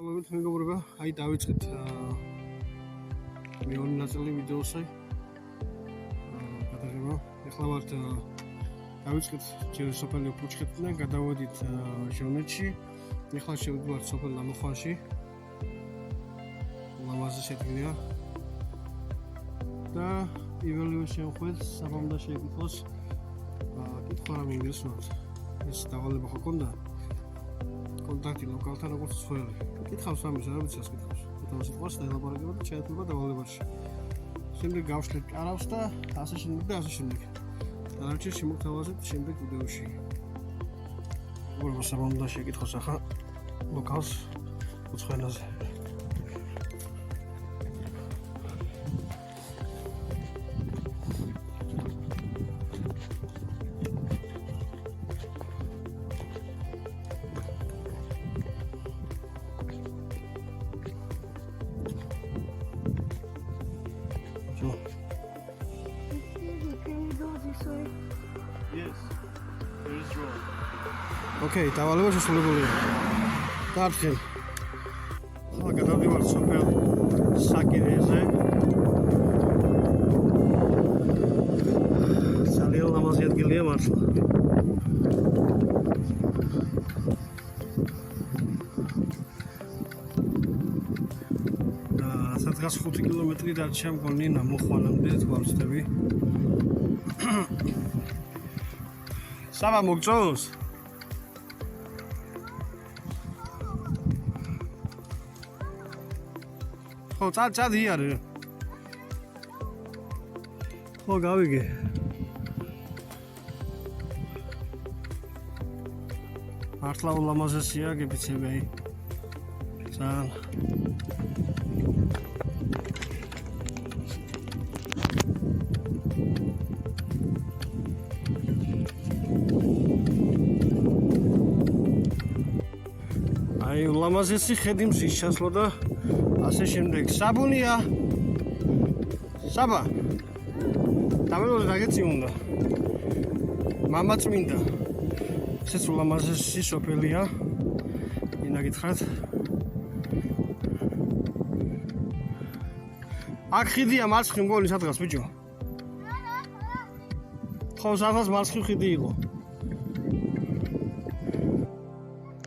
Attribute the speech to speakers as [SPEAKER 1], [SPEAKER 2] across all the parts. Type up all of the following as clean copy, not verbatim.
[SPEAKER 1] მოგესალმებით მეგობრებო, აი დავიწყეთ მეორე ნაწილი ვიდეოსი. გადაღება. ეხლა ვართ დავიწყეთ ჯერ სოფელი პუჩხეთიდან, გადავედით ჟონეთში. ეხლა შევდივართ სოფელ ნამოხვანში. ლამაზი შედგენია. და პირველივე შევხვდეთ საბამდა შეკითხოს. კითხვა რამე ინგლისურად. ეს დავალება ხო ქონდა? კონტაქტი ლოკალთან როგორც ცხოველი. კითხავს ამის არ ვიცი ასკითხავს. თვითონ სიტყვას და ელაპარაკება და შეეთმობა დავალებაში. შემდეგ გავშლით კარავს და ასე შემდეგ და ასე შემდეგ. დანარჩენ შემოგთავაზებთ შემდეგ ვიდეოში. როგორც საბამდა შეკითხოს ახლა ლოკალს უცხოელაზე.
[SPEAKER 2] Yes, there is wrong.
[SPEAKER 1] Okay, დავალება შესრულებულია. დარჩენ. ახლა გადავდივართ სოფელ საკირეზე. ძალიან ლამაზი ადგილია მართლა. და 105 კილომეტრი დარჩა მგონი ნამოხვანამდე თქვა ვწდები. Sava mogწონს? ხო, წადი არე. ხო, გავიგე. მართლა ულამაზესია გეფიცები აი. ძალიან აი ულამაზესი ხედი მზის ჩასვლა და ასე შემდეგ. საბუნია. საბა. დამელოდი დაგეცი უნდა. მამა წმინდა. ესეც ულამაზესი სოფელია. ინა გითხრათ. აქ ხიდია მარცხი მგონი სადღაც ბიჭო. ხო, სადღაც მარცხი ხიდი იყო.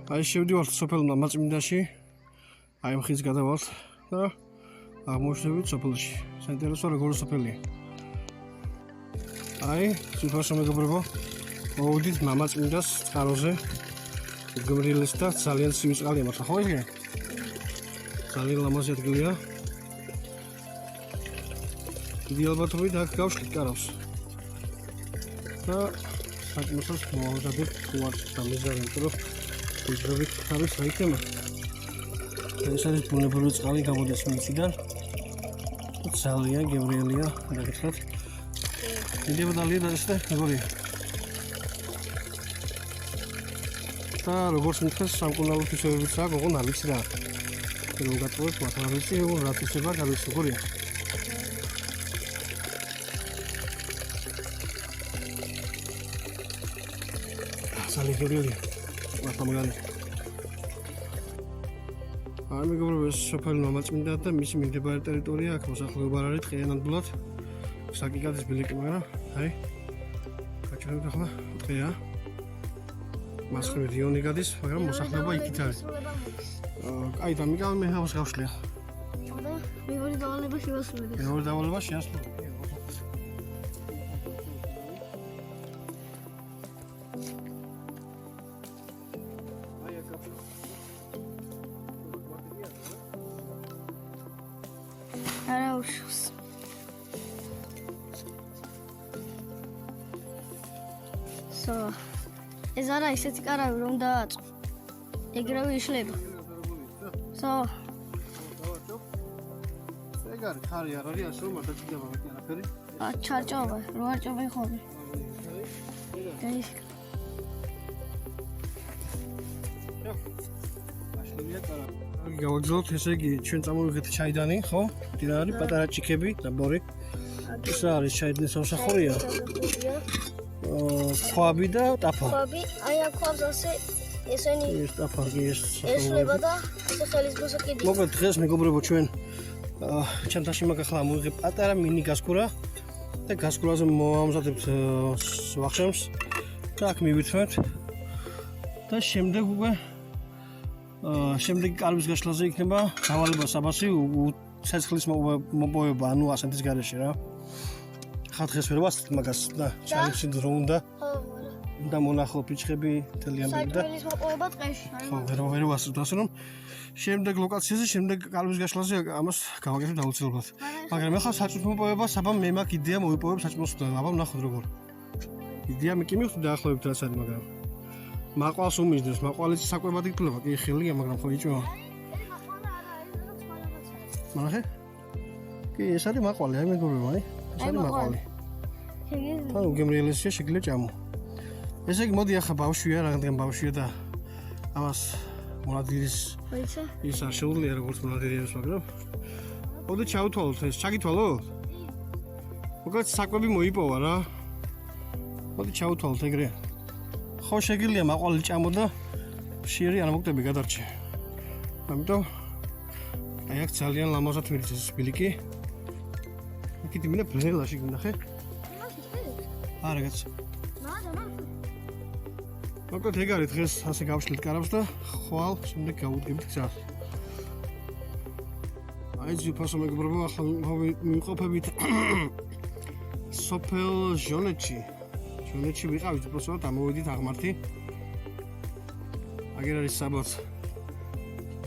[SPEAKER 1] აი შევდივართ სოფელ მამაწმინდაში. აი მხის გადავალთ და აღმოჩნდებით სოფელში. საინტერესო როგორი სოფელია. აი, სულფასო მეგობრებო, მოვიდით მამაწმინდას წყაროზე. გემრიელს და ძალიან ცივი წყალია მართლა ხო იგე? ძალიან ლამაზი ადგილია. დიდი ალბათობით აქ გავშლით კარავს. და საკმაოდ მოვადებით თუ არ დამიზარდე, იმიტომ რომ ვიძრობით არის რაიქემა. ეს არის ბუნებრივი წყალი გამოდის მიწიდან. ძალიან გემრიელია, დაგიცხადეთ. მიდიება დალია და ეს და როგორია. და როგორც მითხეს სამკურნალო თვისებებიც აქვს, ოღონდ არ ვიცი რა. რომ გატოვებ, მაგრამ არ ვიცი, როგორ რა თვისება არის, როგორია. ძალიან გემრიელია. მართლა აი მეგობრებო, ეს სოფელი მამაწმინდა და მისი მიმდებარე ტერიტორია, აქ მოსახლეობა არ არის ტყეანადულად. საკიკადის ბილიკი, მაგრამ აი გაჩვენებთ ახლა ტყეა. მასხრივი რიონი გადის, მაგრამ მოსახლეობა იქით არის. აი და მიგავ მე ჰავს გავშლი ახლა.
[SPEAKER 3] და მეორე დავალება შეასრულე.
[SPEAKER 1] მეორე დავალება შეასრულე.
[SPEAKER 3] არა უშავს. ეს არა ისეთი კარავი რომ დააწყო. ეგრევე იშლება.
[SPEAKER 1] ეგარი ხარი არ არის ასე რომ დაწიდება მეტი არაფერი.
[SPEAKER 3] ჩარჭობა, რო არ ჭობე ხოლმე. ეს
[SPEAKER 1] აშლია კარავი. აი გავაგზავნოთ, ესე იგი ჩვენ წამოვიღეთ ჩაიდანი, ხო? დიდი არის პატარა ჭიქები და ბორი. ეს არის ჩაიდნის სამსახურია. ქვაბი და ტაფა.
[SPEAKER 3] ქვაბი, აი აქ ქვაბს ასე ესენი
[SPEAKER 1] ეს ტაფა კი ეს
[SPEAKER 3] ესლება და სახელის მოსაკიდი.
[SPEAKER 1] მოკლედ დღეს მეგობრებო ჩვენ ჩემთან ახლა მოვიღე პატარა მინი გასკურა და გასკურაზე მოვამზადებთ ვახშემს და აქ მივირთმევთ და შემდეგ უკვე შემდეგ კარვის გაშლაზე იქნება დავალება საბასი ცეცხლის მოპოვება ანუ ასეთის გარეშე რა ხა დღეს ვერ ვასწრებ მაგას და ჩაიცით რომ უნდა და მონახო პიჩხები თელიანები და
[SPEAKER 3] საჭმელის მოპოვება ტყეში.
[SPEAKER 1] ხო ვერ ვასწრებ ასე რომ შემდეგ ლოკაციაზე შემდეგ კარვის გაშლაზე ამას გავაკეთებ დაუცილებლად მაგრამ ახლა საჭმლის მოპოვება საბამ მე მაქვს იდეა მოვიპოვებ საჭმელს და აბა ნახოთ როგორ იდეა მე კი მივხვდი დაახლოებით რაც არის მაგრამ მაყვალს უმიზნებს მაყვალიც საკვებად იკვლება კი ხელია მაგრამ ხო იჭმევა მანახე კი ეს არის მაყვალი აი მეგობრებო აი ეს არის მაყვალი ანუ გემრიელესია შეგიძლია ჭამო ესე იგი მოდი ახლა ბავშვია რადგან ბავშვია და ამას მონადირის ის არ შეუძლია როგორც მონადირებს მაგრამ მოდი ჩავთვალოთ ეს ჩაგითვალოთ მოკლედ საკვები მოიპოვა რა მოდი ჩავთვალოთ ეგრე ხო შეგიძლია მაყვალი ჭამო და შიერი არ მოგდები გადარჩე ამიტომ აი აქ ძალიან ლამაზად მირიცეს ბილიკი იქით იმინა ბრელაში გინახე არა კაც მოკლედ ეგ არის დღეს ასე გავშლით კარავს და ხვალ შემდეგ გავუდგებით გზას აი ძვირფასო მეგობრებო ახლა მივყოფებით სოფელ ჟონეთში ვიყავით უბრალოდ ამოვედით აღმართი აგერ არის საბათ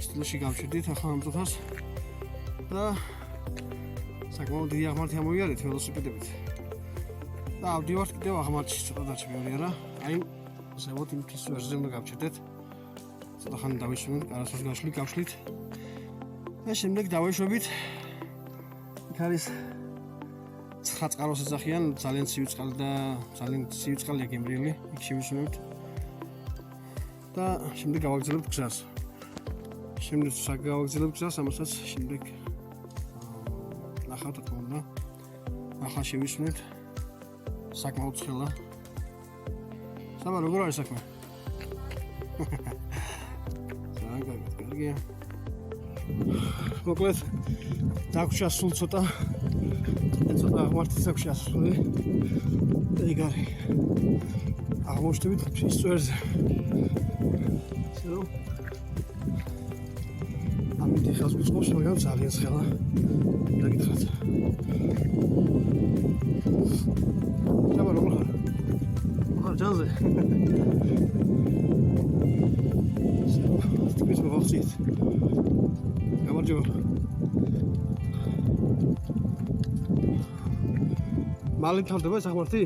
[SPEAKER 1] სტილში გავჩერდით ახლა ამ წუთას და საკმაოდ დიდი აღმართი ამოვიარეთ ველოსიპედებით და ავდივართ კიდევ აღმართში ცოტა დარჩა მეორე არა აი ზემოთ იმ ფის ვერზე უნდა გავჩერდეთ ცოტა ხანი დავისვენოთ კარასოს გავშლით და შემდეგ დავეშვებით იქ არის ცხაწყაროს ეძახიან ძალიან ცივი და ძალიან ცივი წყალია გემრიელი იქ შევისვენებთ და შემდეგ გავაგრძელებთ გზას შემდეგ საგავაგრძელებთ გზას ამასაც შემდეგ ნახავთ თქო უნდა ახლა შევისვენებთ საკმაოდ ცხელა საბა როგორ არის საქმე კარგია მოკლედ დაგვჭა სულ ცოტა აღმართის აქვს ასული და ეგ არის აღმოჩნდებით ფის წვერზე ისე ამით ხალხს გწყობს მაგრამ ძალიან ცხელა დაგითხრათ ჩაბა როგორ ხარ ჯანზე ტიპის მოხსით გამარჯობა მალე თავდება ეს აღმართი?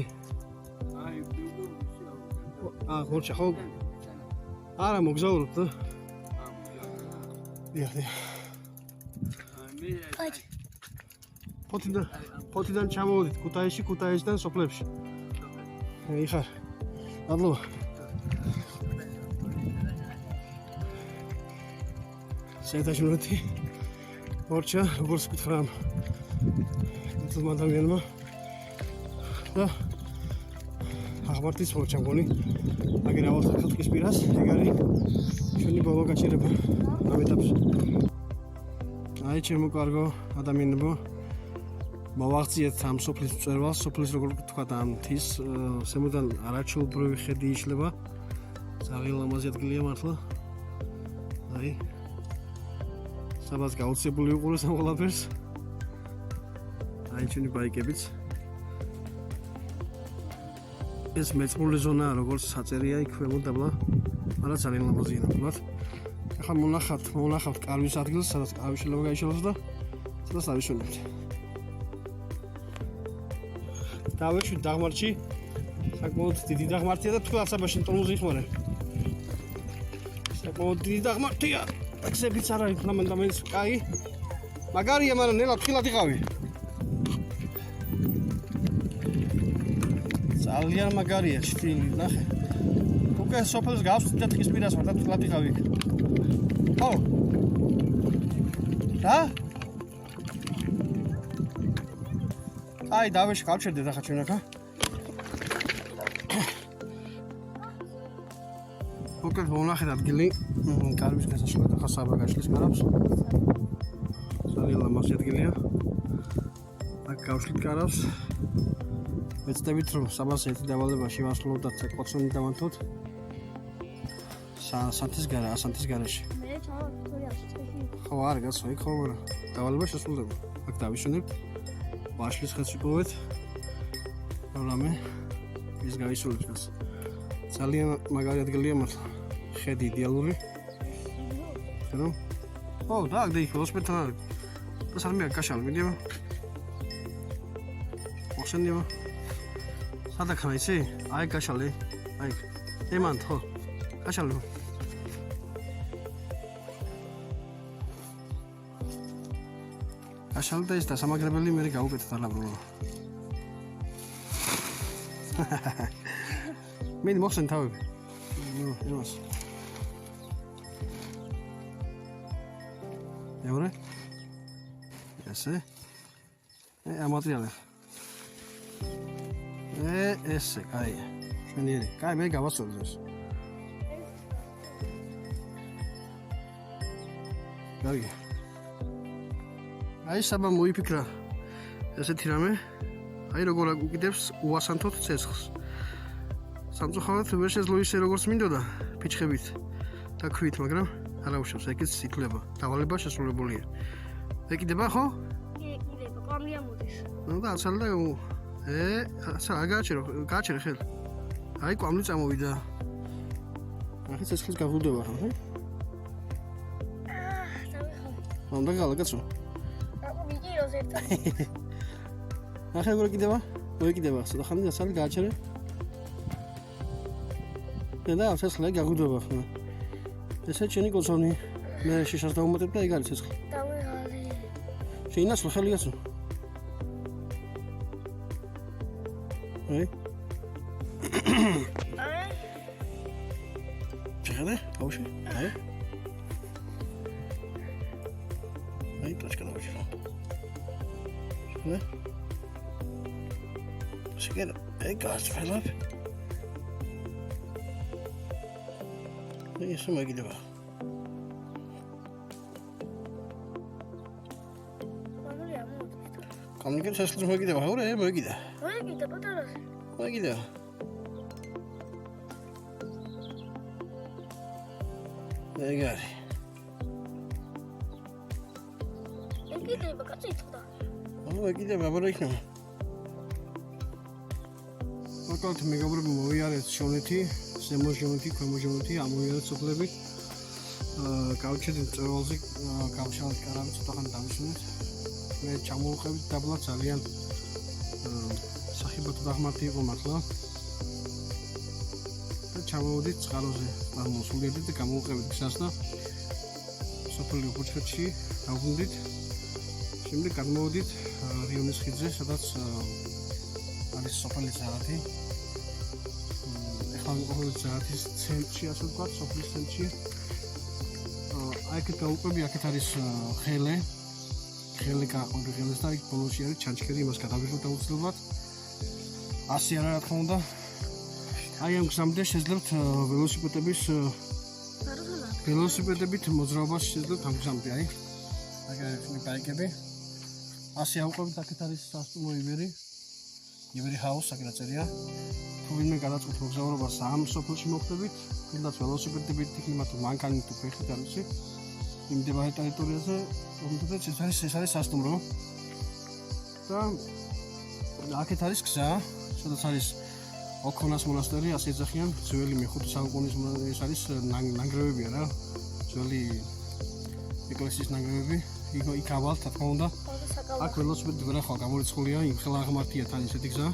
[SPEAKER 1] ხორჩა ხო? არა მოგზაურობ და? დიახ. ფოთიდან ჩამოვიდით ქუთაისიდან სოფლებში. იხარ. აბლო. შეიტაშნოთი. ხორჩა როგორც გითხრა. თუმცა ადამიანმა და აღმართის ხორჩა მგონი აგერ ავალ ხალხის პირას ეგ არის ჩვენი ბოლო გაჩერება ამ ეტაპში აი ჩემო კარგო ადამიანებო მოვაღწიეთ ამ სოფლის მწვერვალს სოფლის როგორ თქვა და ამ მთის ზემოდან არაჩვეულებრივი ხედი იშლება ძალიან ლამაზი ადგილია მართლა აი საბას გაუცებული უყურეს ამ ყველაფერს აი ჩვენი ბაიკებიც ეს მეწყრული ზონაა როგორც საწერია იქ ქვემოთ დაბლა მაგრამ ძალიან ლამაზია ნამდვილად ახლა მონახავთ კარვის ადგილს სადაც კარვი შეიძლება გაიშალოს და სადაც ავისვენებთ დავეშვით დაღმართში საკმაოდ დიდი დაღმართია და თქვენ ასაბაში ტონუზე იხმარე საკმაოდ დიდი დაღმართია ტაქსებიც არ არის ფუნდამენტალიც კაი მაგარია მაგრამ ნელა თხილად იყავი ძალიან მაგარია შტილი ნახე უკვე სოფელს გავსვით და ტყის პირას ვარ და თხილად იყავი ხო რა აი დავეში გავჩერდეთ ახლა ჩვენ ახლა მოკლედ მონახეთ ადგილი კარვის გასაშლად ახლა საბა გაშლის კარავს. ძალიან ლამაზი ადგილია. აქ გავშლით კარავს. ვეცდებით რომ საბას ერთი დავალებაში ვასრულოთ და კოცონი დავანთოთ. სანთის გარეში.
[SPEAKER 3] მე ჩავა ვიქტორიაში წესი.
[SPEAKER 1] ხო არ გასო იქ ხო მაგრამ დავალება შესრულდება. აქ დავისვენებთ. ვაშლის ხელს ვიპოვეთ. რამე ის გაისულებს. ძალიან მაგარი ადგილია მართლა. ხედი იდეალური. ხო? ო, და აქ დაიხო ჰოსპიტალ არის. და სამი აქ გაშალ მიდიო. მოხსენიო. სადა ხარ იცი? აი გაშალე. აი. ემან ხო? გაშალე. გაშალე და ის და სამაგრებელი მე გავუკეთე დალაბრულა. მე მოხსენ თავები. ნუ, იმას. ევრე? ესე? ამატრიალე. ესე, კაი. შენიერი. კაი, მე გავასწორებ ეს. კარგი. აი საბა მოიფიქრა ესეთი რამე. აი როგორ უკიდებს უასანთოთ ცეცხლს. სამწუხაროდ ვერ შეძლო ისე როგორც მინდოდა ფიჩხებით და ქვით, მაგრამ არა უშავს, ეგეც ითვლება. დავალება შესრულებულია. ეკიდება ხო?
[SPEAKER 3] ეკიდება, კვამლია მოდის.
[SPEAKER 1] ნუ და აცალ და აცალ გააჩერე ხელ. აი კვამლი წამოვიდა. ახლა ცეცხლის გაღუდება ხო?
[SPEAKER 3] დავიხო.
[SPEAKER 1] უნდა გალა კაცო.
[SPEAKER 3] აკუ მიგიროს ერთად.
[SPEAKER 1] ახლა როგორ ეკიდება? მოეკიდება, ცოტა ხანი აცალი გააჩერე. და ცეცხლი გაღუდება ხო? ესე ჩენი კოცონი. მე შეშას დავუმატებ და ეგ არის ცეცხლი.
[SPEAKER 3] დავიღალე.
[SPEAKER 1] შეინაცვლა ხელი გასო. აი. შეხედე? აუში? აი. აი, ტოჩკა დავში. შეხედე? შეხედე? ეგ გასწრებ. ისე მაგიდება.
[SPEAKER 3] კვამლია მოდის.
[SPEAKER 1] კომუნიკაციას შესაძლოა მაგიდება, ხურე, მაგიდა.
[SPEAKER 3] მოიგიდა პატარაზე.
[SPEAKER 1] მაგიდა. ეგ არის.
[SPEAKER 3] ეკიდება, კაცი იტყდა.
[SPEAKER 1] მაგიდება, აბა იქნება. მოკლედ მეგობრები მოვიარეთ ჟონეთი, ზემო ჟონეთი, ქვემო ჟონეთი, ამოვიარეთ სოფლები. გავჩერდით მწვერვალზე, გავშალეთ კარავი, ცოტა ხანი დავისვენეთ. მე ჩამოვუყევით დაბლა ძალიან სახიბათო დაღმართი იყო მართლა. და ჩამოვედით წყაროზე, მოსულიერდით და გამოვუყევით გზას და სოფელი უბურჩეთში დავბრუნდით. შემდეგ გადმოვედით რიონის ხიდზე, სადაც არის სოფელი ზარათი. ეხლა ვიყავით ზარათის ცენტრში, ასე ვთქვათ, სოფლის ცენტრში. აქეთ გავუყვები, აქეთ არის ხელე. ხელე გააყვები ხელეს და იქ ბოლოში არის ჩანჩქერი, იმას გადავიღოთ აუცილებლად. 100 არა, რა თქმა უნდა. აი ამ გზამდე შეძლებთ ველოსიპედებით მოძრაობას შეძლებთ ამ გზამდე, აი. აქ არის ბაიკები. 100 ავუყვებით, აქეთ არის სასტუმრო ივერი ჰაუს, აქ დაწერია. თუ ვინმე გადაწყვეტ მოგზაურობას ამ სოფელში მოხდებით, თუნდაც ველოსიპედებით იქნება თუ მანქანით თუ ფეხით არ ვიცი. იმდებარე ტერიტორიაზე, თუმცა ეს არის სასტუმრო. და აქეთ არის გზა, სადაც არის ოქონას მონასტერი, ასე ეძახიან, ძველი მე-5 საუკუნის ეს არის ნანგრევებია რა. ძველი ეკლესიის ნანგრევები. იქ ავალთ, რა თქმა უნდა. აქ ველოსიპედით ვერ ახვალ გამორიცხულია, იმ ხელა აღმართია თან ისეთი გზა.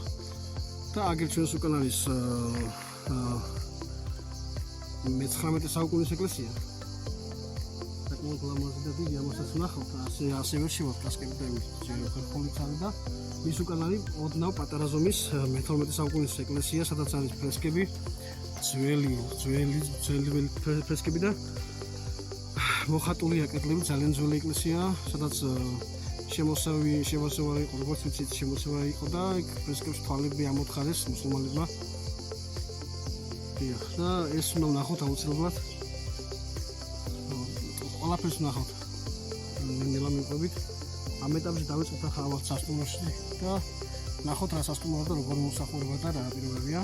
[SPEAKER 1] და აგერ ჩვენს უკან არის მე-19 საუკუნის ეკლესია. საკმაოდ ლამაზი და დიდი, ამასაც ვნახავთ, ასე ვერ შევართ კასკები და იმით ხერხული ცალი და ის უკან არის ოდნავ პატარა ზომის მე-12 საუკუნის ეკლესია, სადაც არის ფრესკები, ძველი ფრესკები და მოხატულია კედლები, ძალიან ძველი ეკლესია, სადაც შემოსევა იყო, როგორც ვიცით, შემოსევა იყო და ფრესკებს თვალები ამოთხარეს მუსულმანებმა. დიახ. და ეს უნდა ვნახოთ აუცილებლად. ყველაფერს ვნახოთ. ნელა მიყვებით. ამ ეტაპზე დავიწყებთ ახლა ალბათ სასტუმროში და ვნახოთ რა სასტუმრო და როგორ მოსახურება და რა პირობებია.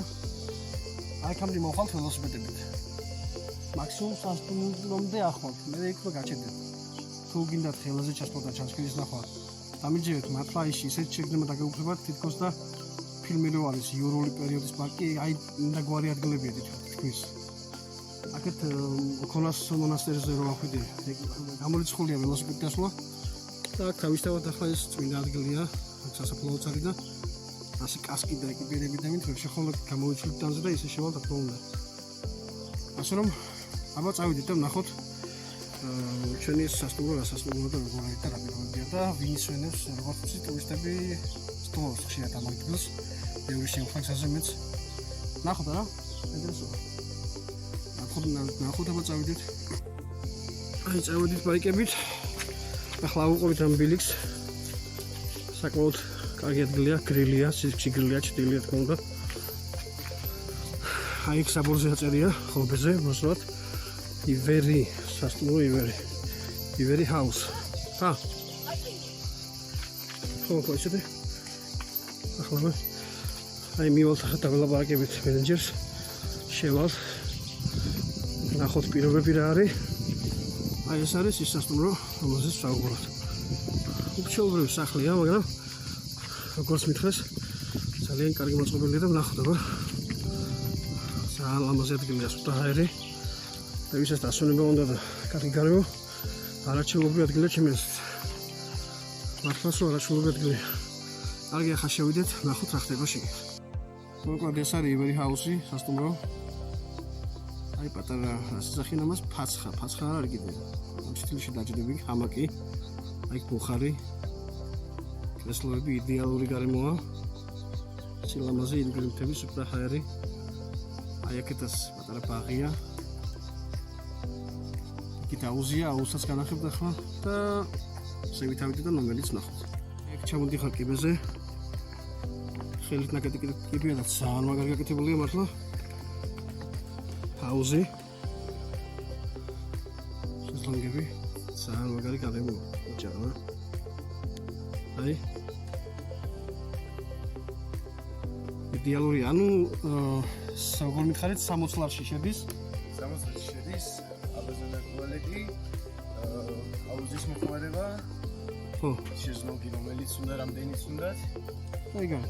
[SPEAKER 1] აქამდე მოვხალთ ველოსიპედებით. მაქსიმუმ სასტუმრომდე ახლავთ. მე იქ უნდა გაჩერდეთ. თუ გინდათ ხელაზე ჩასვლა და ჩანჩქერის ნახვა. დამიჯერეთ მართლა ის ისეთ შეგრძნება დაგეუფლებათ თითქოს და ფილმი რო არის იურული პერიოდის პარკი, აი უნდა გვარი ადგილებია თითქოს. აქეთ ოქონას მონასტერზე რო ახვიდე, გამორიცხულია ველოსიპედით ასვლა. და აქ თავისთავად ახლა ეს წმინდა ადგილია, სასაფლაო цаრი და ასე კასკი და ეკიპირები და მით შეხოლა გამოვიცვლით დანზე და ისე შევალ თქო უნდა. ასე რომ აბა წავიდეთ და ვნახოთ ჩვენი სასტუმრო და როგორ არის და რა პირობებია და ვინ ისვენებს როგორც ვთქვი ტურისტები სტუმრს ხშირად ამ ადგილს ბევრი შემთხვევაში მეც ნახოთ რა ინტერესოა ნახოთ აბა წავიდეთ აი წავიდით ბაიკებით ახლა უყურით ამ ბილიქს საკმაოდ კარგი ადგილია გრილია სიგრილია ჩრდილია თქო უნდა აი იქ საბორზე აწერია ხობეზე მოსვლად ივერი სასტუმრო ივერი house. ხო ისეთი. ახლა აი მივალთ ახლა დაბალაბარაკებით მენეჯერს. შევალ. ნახოთ პირობები რა არის. აი ეს არის ის სასტუმრო, რომელზეც ვსაუბრობთ. უჩვეულებრივი სახლია, მაგრამ როგორც მითხრეს, ძალიან კარგი მოწყობილია და ვნახოთ აბა. ძალიან ლამაზი ადგილია სუფთა ჰაერი. და ვისაც დასვენება უნდა და კარგი გარემო არაჩვეულებრივი ადგილია ჩემს მართლაც არაჩვეულებრივი ადგილია კარგი ახლა შევიდეთ ნახოთ რა ხდება შიგნით მოკლედ ეს არის ივერი ჰაუსი სასტუმრო აი პატარა სასახი ნამას ფაცხა არ არის კიდე სტილში დაჯდები ჰამაკი აი ბუხარი კრესლოები იდეალური გარემოა სილამაზე ინგრედიენტები სუფთა ჰაერი აი აქეთას პატარა ბაღია კი დაუზია აუსაც განახებთ ახლა და შევითავით და ნომერიც ნახოთ. ეგ ჩამოდიხარ კიბეზე. ხელით ნაკეტი კიბეა და ძალიან მაგარი გაკეთებულია მართლა. ჰაუზი. შესლანგები ძალიან მაგარი გადაიმოვა. ოჯახა. აი. იდეალური, ანუ როგორ მითხარით 60 ლარში შედის.
[SPEAKER 2] 60 ლარში შედის. აბაზანაკვალეთი აუზის მოხმარება
[SPEAKER 1] ხო
[SPEAKER 2] შეზლონგი რომელიც უნდა რამდენიც უნდათ
[SPEAKER 1] აიგა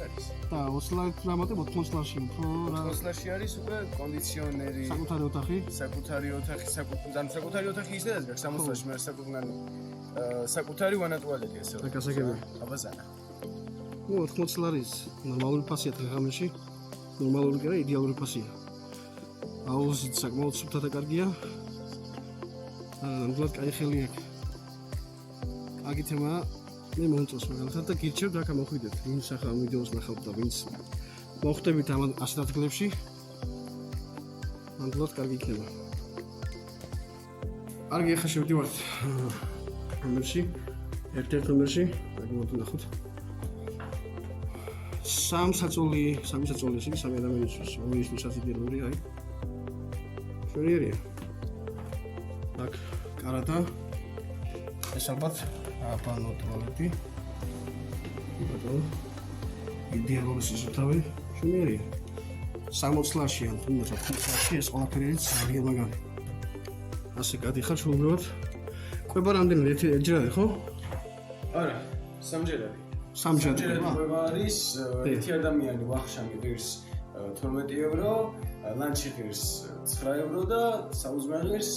[SPEAKER 2] არის
[SPEAKER 1] და 20 ლარი რამატე 80 ლარში უფრო
[SPEAKER 2] 80 ლარში არის უკვე კონდიციონერი
[SPEAKER 1] საკუთარი ოთახი
[SPEAKER 2] საკუთარი ოთახი ისედაც გაქვს 60 ლარში მაგრამ საკუთარი ვანატუალეტი ესე
[SPEAKER 1] და გასაგები
[SPEAKER 2] აბაზანა
[SPEAKER 1] ნუ 80 ლარის ნორმალური ფასია დღეღამში ნორმალური კი არა იდეალური ფასია აუზი საკმაოდ სუფთა და კარგია. ნამდვილად კაი ხელი აქვს. კარგი თემა მე მომწონს მაგალითად და გირჩევთ აქ მოხვიდეთ. ვინც ახლა ამ ვიდეოს ნახავთ და ვინც მოხვდებით ამ ასეთ ადგილებში. ნამდვილად კარგი იქნება. კარგი ახლა შევდივართ ნომერში. ერთ-ერთ ნომერში, აქ მოდნახოთ. სამი საწოლი ისე სამი ადამიანისთვის, ორივისთვის იდეალური აი. შორიერია. აქ კარადა. ეს ალბათ აბანო ტუალეტი. ბატონო. იდეალური სისუფთავე. შორიერია. 60 ლარში ან თუნდაც 50 ლარში ეს ყველაფერი არის ძალიან მაგარი. ასე გადიხარ შულებრივად. ყვება რამდენი ერთჯერ არის ხო?
[SPEAKER 2] არა, სამჯერ არის.
[SPEAKER 1] სამჯერ
[SPEAKER 2] ყვება არის ერთი ადამიანი ვახშამი ღირს 12 ევრო, ლანჩი ღირს 9 ევრო და საუზმე ღირს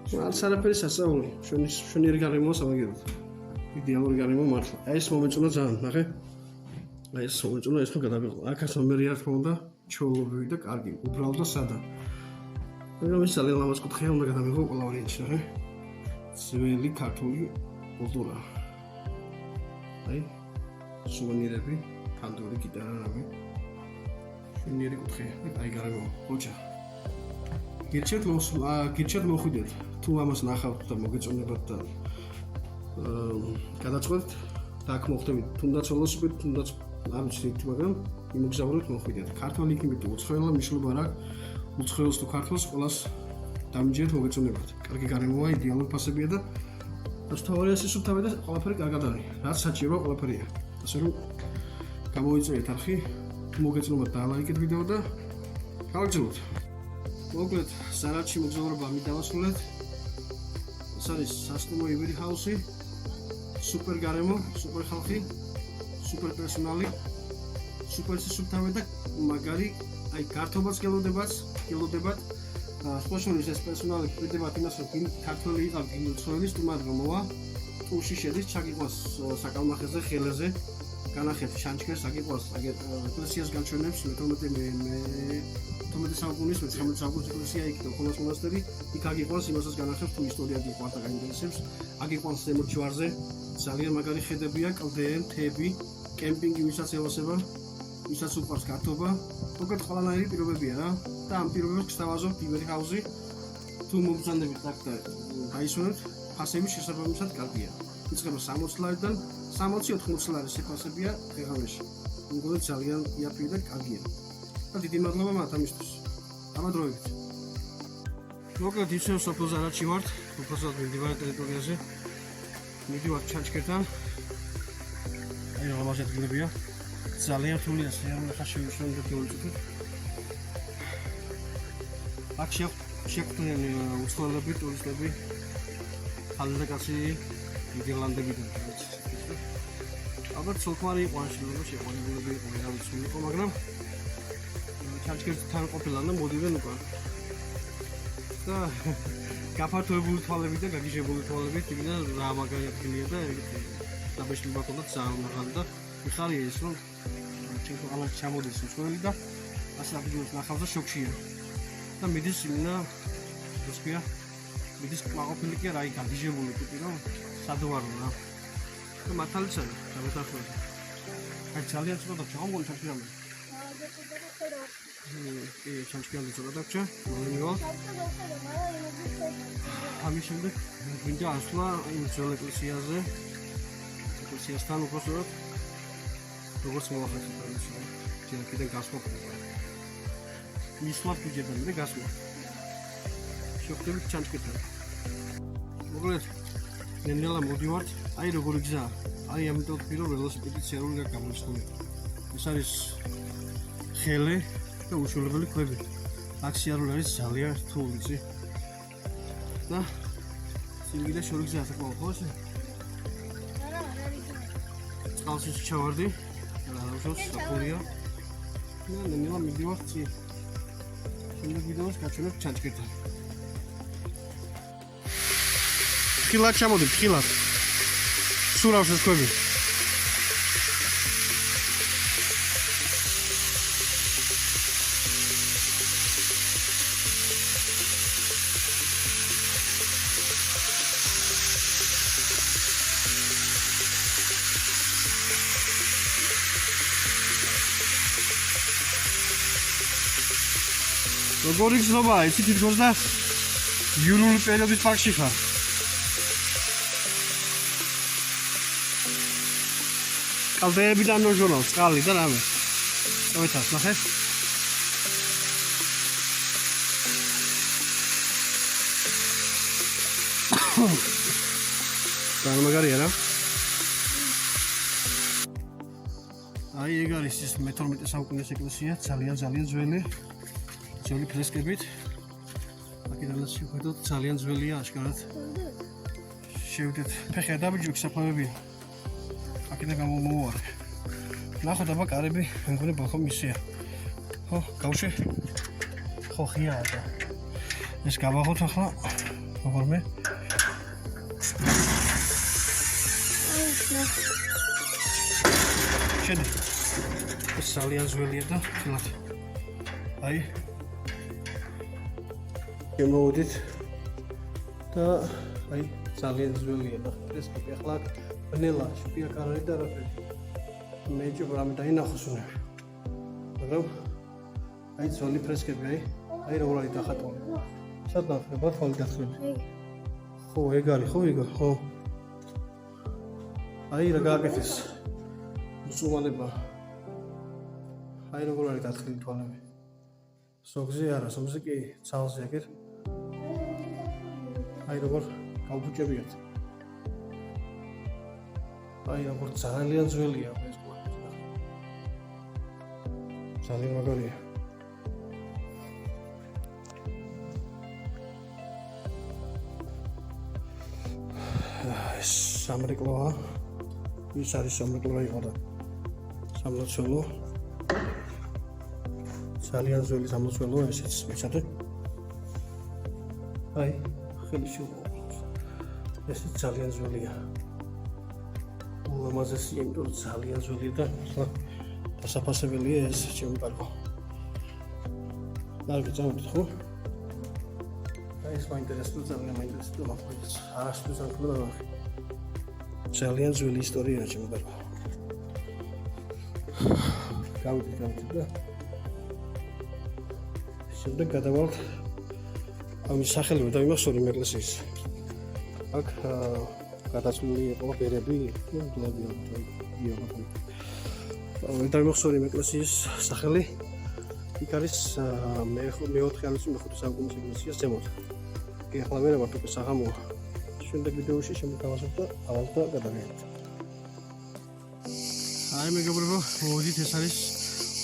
[SPEAKER 1] არც არაფერი სასწაული. შენიერი გარემოა სამაგერად. იდეალური გარემო მართლა. აი ეს მომეწონა ძალიან, ნახე. აი ეს მომეწონა ეს თუ გადავიყო. აქაც ნომერი არ თქმა უნდა, ჩეულობრივი და კარგი, უბრალოდ და სადა. მაგრამ ეს ძალიან ლამაზ კუთხეა უნდა გადავიყო ყველა ვარიანტში, ნახე. ძველი ქართული კულტურა. აი სუვენირები, ფანდური გიტარა რამე. შენიერი კუთხე, აი გარემო, ოჯა. გირჩევთ მოხვიდეთ. თუ ამას ნახავთ და მოგეწონებათ და გადაწყვეტთ და აქ მოხდებით თუნდაც ველოსიპედით, თუნდაც არ ვიცით, მაგრამ იმოგზაუროთ მოხვიდეთ. ქართველი იქნებით უცხოელა მიშლობა რა. უცხოელს თუ ქართველს ყველას დამიჯერეთ მოგეწონებათ. კარგი გარემოა, იდეალური ფასებია და თავარია სისუფთავე და ყველაფერი კარგად არის. რაც საჭირო ყველაფერია. ასე რომ გამოიწვიეთ არხი, მოგეწონებათ და ლაიქეთ ვიდეო და გავაგრძელოთ. მოკლედ, სარაჩი მოგზაურობა მიდავასრულეთ. ეს არის სასტუმრო ივერი ჰაუსი. სუპერ გარემო, სუპერ ხალხი, სუპერ პერსონალი, სუპერ სისუფთავე და მაგარი, აი გართობაც გელოდებათ. სპეციალისტ ეს პერსონალი პირდებათ იმას, რომ ქართველი იყავთ, ინდუსტრიული სტუმარი რომ მოვა, ტურში შედის, ჩაგიყვანს საკალმახეზე, ხელეზე, განახეთ შანჩქერს, აგიყვანს ეკლესიას გაჩვენებს, მე-18 საუკუნის, მე-19 საუკუნის ეკლესია იქ და ხოლოს მონასტერი, იქ აგიყვანს იმასაც განახებს, თუ ისტორია გიყვარს და გაინტერესებს, აგიყვანს ზემოთ ჯვარზე, ძალიან მაგარი ხედებია, კლდე, მთები, კემპინგი, ვისაც ელოსება, ვისაც უყვარს გართობა, მოკლედ ყველანაირი პირობებია რა და ამ პირობებს გსთავაზობთ ივერი ჰაუსი, თუ მომბრძანებით აქ და გაისვენებთ, ფასები შესაბამისად კარგია. იწყება 60 ლარიდან 60-80 ლარის ფასებია დღეღამეში. მოგონებთ ძალიან იაფია და კარგია. და დიდი მადლობა მათ ამისთვის. ამადროებით. მოკლედ ისევ სოფელ ზარაჩი ვართ, უბრალოდ მიმდივარ ტერიტორიაზე. მიდივარ ჩანჩქერთან. აი რა მასე ადგილებია. ძალიან რთულია სიამოვნე ხაში ვიშოვეთ გეულწუთით. აქ შეხვდნენ უცხოელები, ტურისტები, ხალხი, ნიდერლანდებიდან. ალბათ სულთმარი იყო ან შეიძლება შეყვანილები იყო, რა ვიცი იყო, მაგრამ ჩანჩქერთან ყოფილან და მოდივენ უკან. და გაფართოებული თვალები და გაგიჟებული თვალები, თვითონ რა მაგარი ადგილია და დაბეშლება ქონდა ძალიან მაღალი და ხარია ის რომ ჩენკო ჩამოდის უცხოელი და ასე ადგილას ნახავს და შოქშია. და მიდის იმნა რუსკია მიდის ყვაყოფილი კი რა გაგიჟებული ტიპი რომ სადოვარო რა. და მართალიც არის გამოსახულება. აი ძალიან ცოტა ჩამოგონი ჩაქრამე. კი ჩანჩქერზე ცოტა დაგჭა, მომივა. ამის შემდეგ მინდა ასვლა იმ ძველ ეკლესიაზე. ეკლესიასთან უბრალოდ როგორც მოახერხეთ ეს ჯერკიდან გასვლა. მისვლა ფუძებთან და გასვლა. შევხვდებით ჩანჩქერთან. მოკლედ ნელა მოდივართ. აი როგორი გზაა. აი ამიტომ ვფიქრო ველოსიპედით შეარული გამოისწორე. ეს არის ხელე და უშუალებელი ქვები. აქ შეარული არის ძალიან რთული იცი. და სიმღერა შორი გზაა საკმაოდ ხოშე. წყალში ჩავარდი. რაუშოს საფურია. და ნელა მიდივართ წი. შემდეგ ვიდეოს გაჩვენებ ჩანჩქერთან. ხილად ჩამოდით, ხილად. სურავს ეს ქვები. როგორი გზნობაა, იცი თვითონ და იუნული პერიოდის პარკში ხარ. კალდეებიდან ნოჟონავს, წყალი და რამე. წავეთას, ნახე. გამაგარია რა. აი ეგ არის ის მე-12 საუკუნის ეკლესია, ძალიან ძველი. ძველი ფრესკებით. აქედანაც შევხედოთ, ძალიან ძველია აშკარად. შევიდეთ, ფეხი ადაბიჯოქი საფლავებია. აქედან გამომოვარე. ნახოთ აბა კარები, მეგონი ბალკონი მისია. ხო, გავშე. ხო, ხიაა და. ეს გავაღოთ ახლა. როგორმე? შედი. ეს ძალიან ძველია და ხილად. აი შემოვიდით და აი ძალიან ძველია და ფრესკები ახლა ბნელა შუქია კარარი და არაფერი. მეჭობ რამე დაინახოს უნდა. მაგრამ აი ძველი ფრესკები აი როგორ არის დახატული. სადღა ხება ხოლმე გახსნილი. ხო ეგ არის ხო იგო ხო. აი რა გააკეთეს. მუსულმანებმა აი როგორ არის დათხრილი თვალები. ზოგზე არა, ზოგზე კი ცალზე ეგერ. აი როგორ გავფუჭებიათ. აი როგორ ძალიან ძველია ეს კვალი. ძალიან მაგარია. ეს სამრეკლოა. ის არის სამრეკლო იყო და სამლოცველო. ძალიან ძველი სამლოცველოა ესეც, ვიცατε? აი, ხელი შეუყვარს. ესეც ძალიან ძველია. ულამაზესია, იმიტომ რომ ძალიან ძველია და დასაფასებელია ეს ჩემი კარგო. კარგი, წავიდეთ, ხო? აი, ეს მაინტერესებს, ძალიან მაინტერესებს, მაგრამ არასდროს არ ვქნა ნახე. ძალიან ძველი ისტორია ჩემი კარგო. გავიდეთ და შემდეგ გადავალთ ამის სახელმე დავიმახსოვრე ეკლესიის. აქ გადაცმული იყო ბერები, დულები იყო. დავიმახსოვრე ეკლესიის სახელი. იქ არის მე-4 საუკუნის ეკლესია ზემოთ. კი ახლა მე ვარ თუკი საღამოა. შემდეგ ვიდეოში შემოთავაზებ და ავალ და გადავიდეთ. აი მეგობრებო, მოვიდით, ეს არის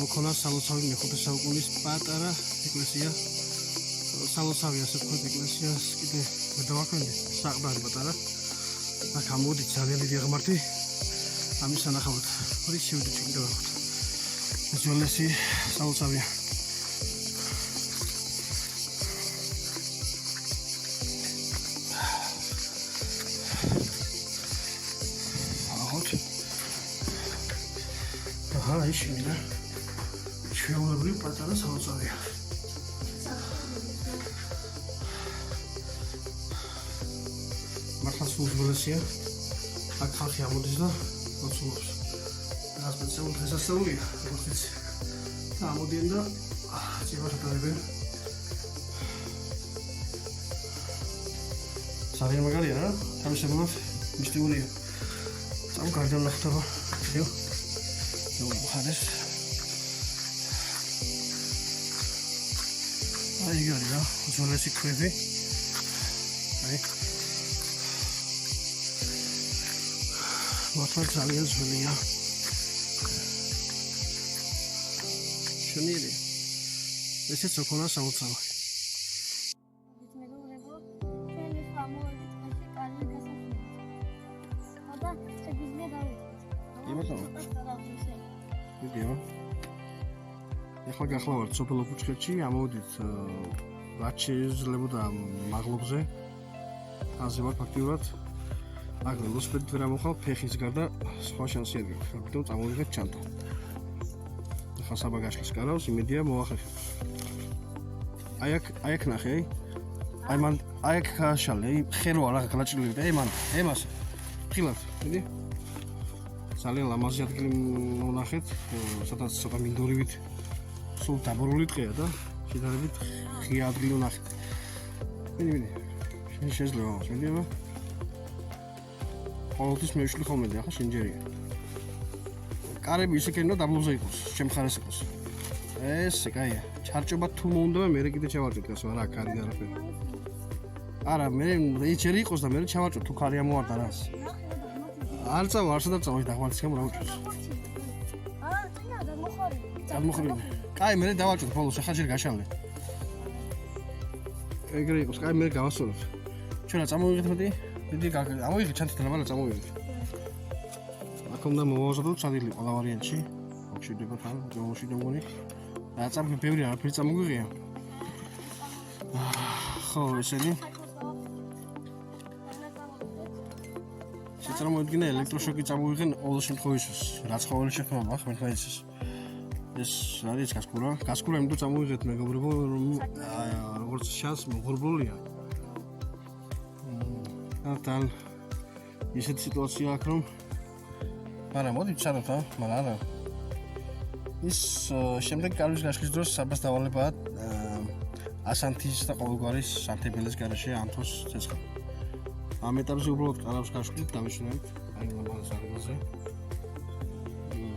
[SPEAKER 1] მოქონას სამლოცავი მე-5 საუკუნის პატარა ეკლესია. სამლოცავი ასე ვთქვათ, ეკლესიას კიდე ვერ დავაკვირდი, საყდარი პატარა. აქ ამოდით ძალიან დიდი ღმერთი. ამის სანახავად, ორი შევიდეთ კიდე ვახოთ. ეს ძველესი სამლოცავია. აი შევიდა. ჩვეულებრივი პატარა სამლოცავია. მართლაც უძველესია. აქ ხალხი ამოდის და ლოცულობს. რა სპეციალური დღესასწაულია, როგორც იცი. და ამოდიან და წირვას ატარებენ. ძალიან მაგარია რა, თავისებურად მისტიურია. წამგარდან ნახტობა. იო. ხარეს. აი გარი რა, უძველესი ქვები. აი. მართლა ძალიან ძველია. შენიერი. ესეც ოქონა სამლოცავი. ვიდეო. ეხლა გახლავართ სოფელ ოფუჩხეთში, ამოვიდით რაც შეიძლებოდა მაღლობზე. აზე ვარ ფაქტიურად. აქ ველოსიპედით ვერ ამოხვალ, ფეხის გარდა სხვა შანსი არ გაქვს. ამიტომ წამოვიღეთ ჩანთა. ეხლა საბაგაჟის კარავს, იმედია მოახერხებს. აი აქ ნახე, აი მან აი აქ ხაშალე, ხერო არა გლაჭილები და მან ემას ხილად, მიდი. ძალიან ლამაზი ადგილი მონახეთ, სადაც ცოტა მინდორივით სულ დაბურული ტყეა და შედარებით ღია ადგილი ვნახეთ. მიდი. შეიძლება ამას მედიება. ყოველთვის მევშლი ხოლმე და ახლა შენჯერია. კარები ისე ქენდა დაბლობზე იყოს, შემხარეს იყოს. ესე კაია. ჩარჭობა თუ მოუნდა მე კიდე ჩავარჭოთ გასო არა კარი არაფერი. არა მე ეჭერი იყოს და მე ჩავარჭოთ თუ კარი ამოვარდა რას. არ წავა არ სადაც წავა დაღმართის გამო რა უჭირს. წინა და მოხარი. წარმოხრი. კაი მე დავაჭოთ ბოლოს ახლა ჯერ გაშალე. ეგრე იყოს, კაი მე გავასწორებ. ჩვენა წამოვიღეთ მეტი. დიდი ამოიღე ჩანთა და წამოვიღე. აქ უნდა მოვაზრდოთ სადილი ყველა ვარიანტში. მოგვიდება თან, მოგვიდება. რა წამი ბევრი არაფერი წამოგვიღია. ხო, ესენი. წარმოიდგინე ელექტროშოკი წამოვიღენ ყოველ შემთხვევაში, რაც ყოველი შეხვედრა ხმელთაიცის. ეს არის გასკურა. გასკურა იმდო წამოვიღეთ მეგობრებო, რომ როგორც შანს მოღრუბლულია. თან ისეთი სიტუაცია აქვს რომ არა მოდი ჩაროთ მაგრამ არა ის შემდეგ კარვის გაშლის დროს საბას დავალებაა ასანთის და ყოველგვარის სანთებელის garaშე ანთოს ცეცხლი ამ ეტაპზე უბრალოდ კარავს გაშლით დავიშნევთ აი ლამაზ სარგოზე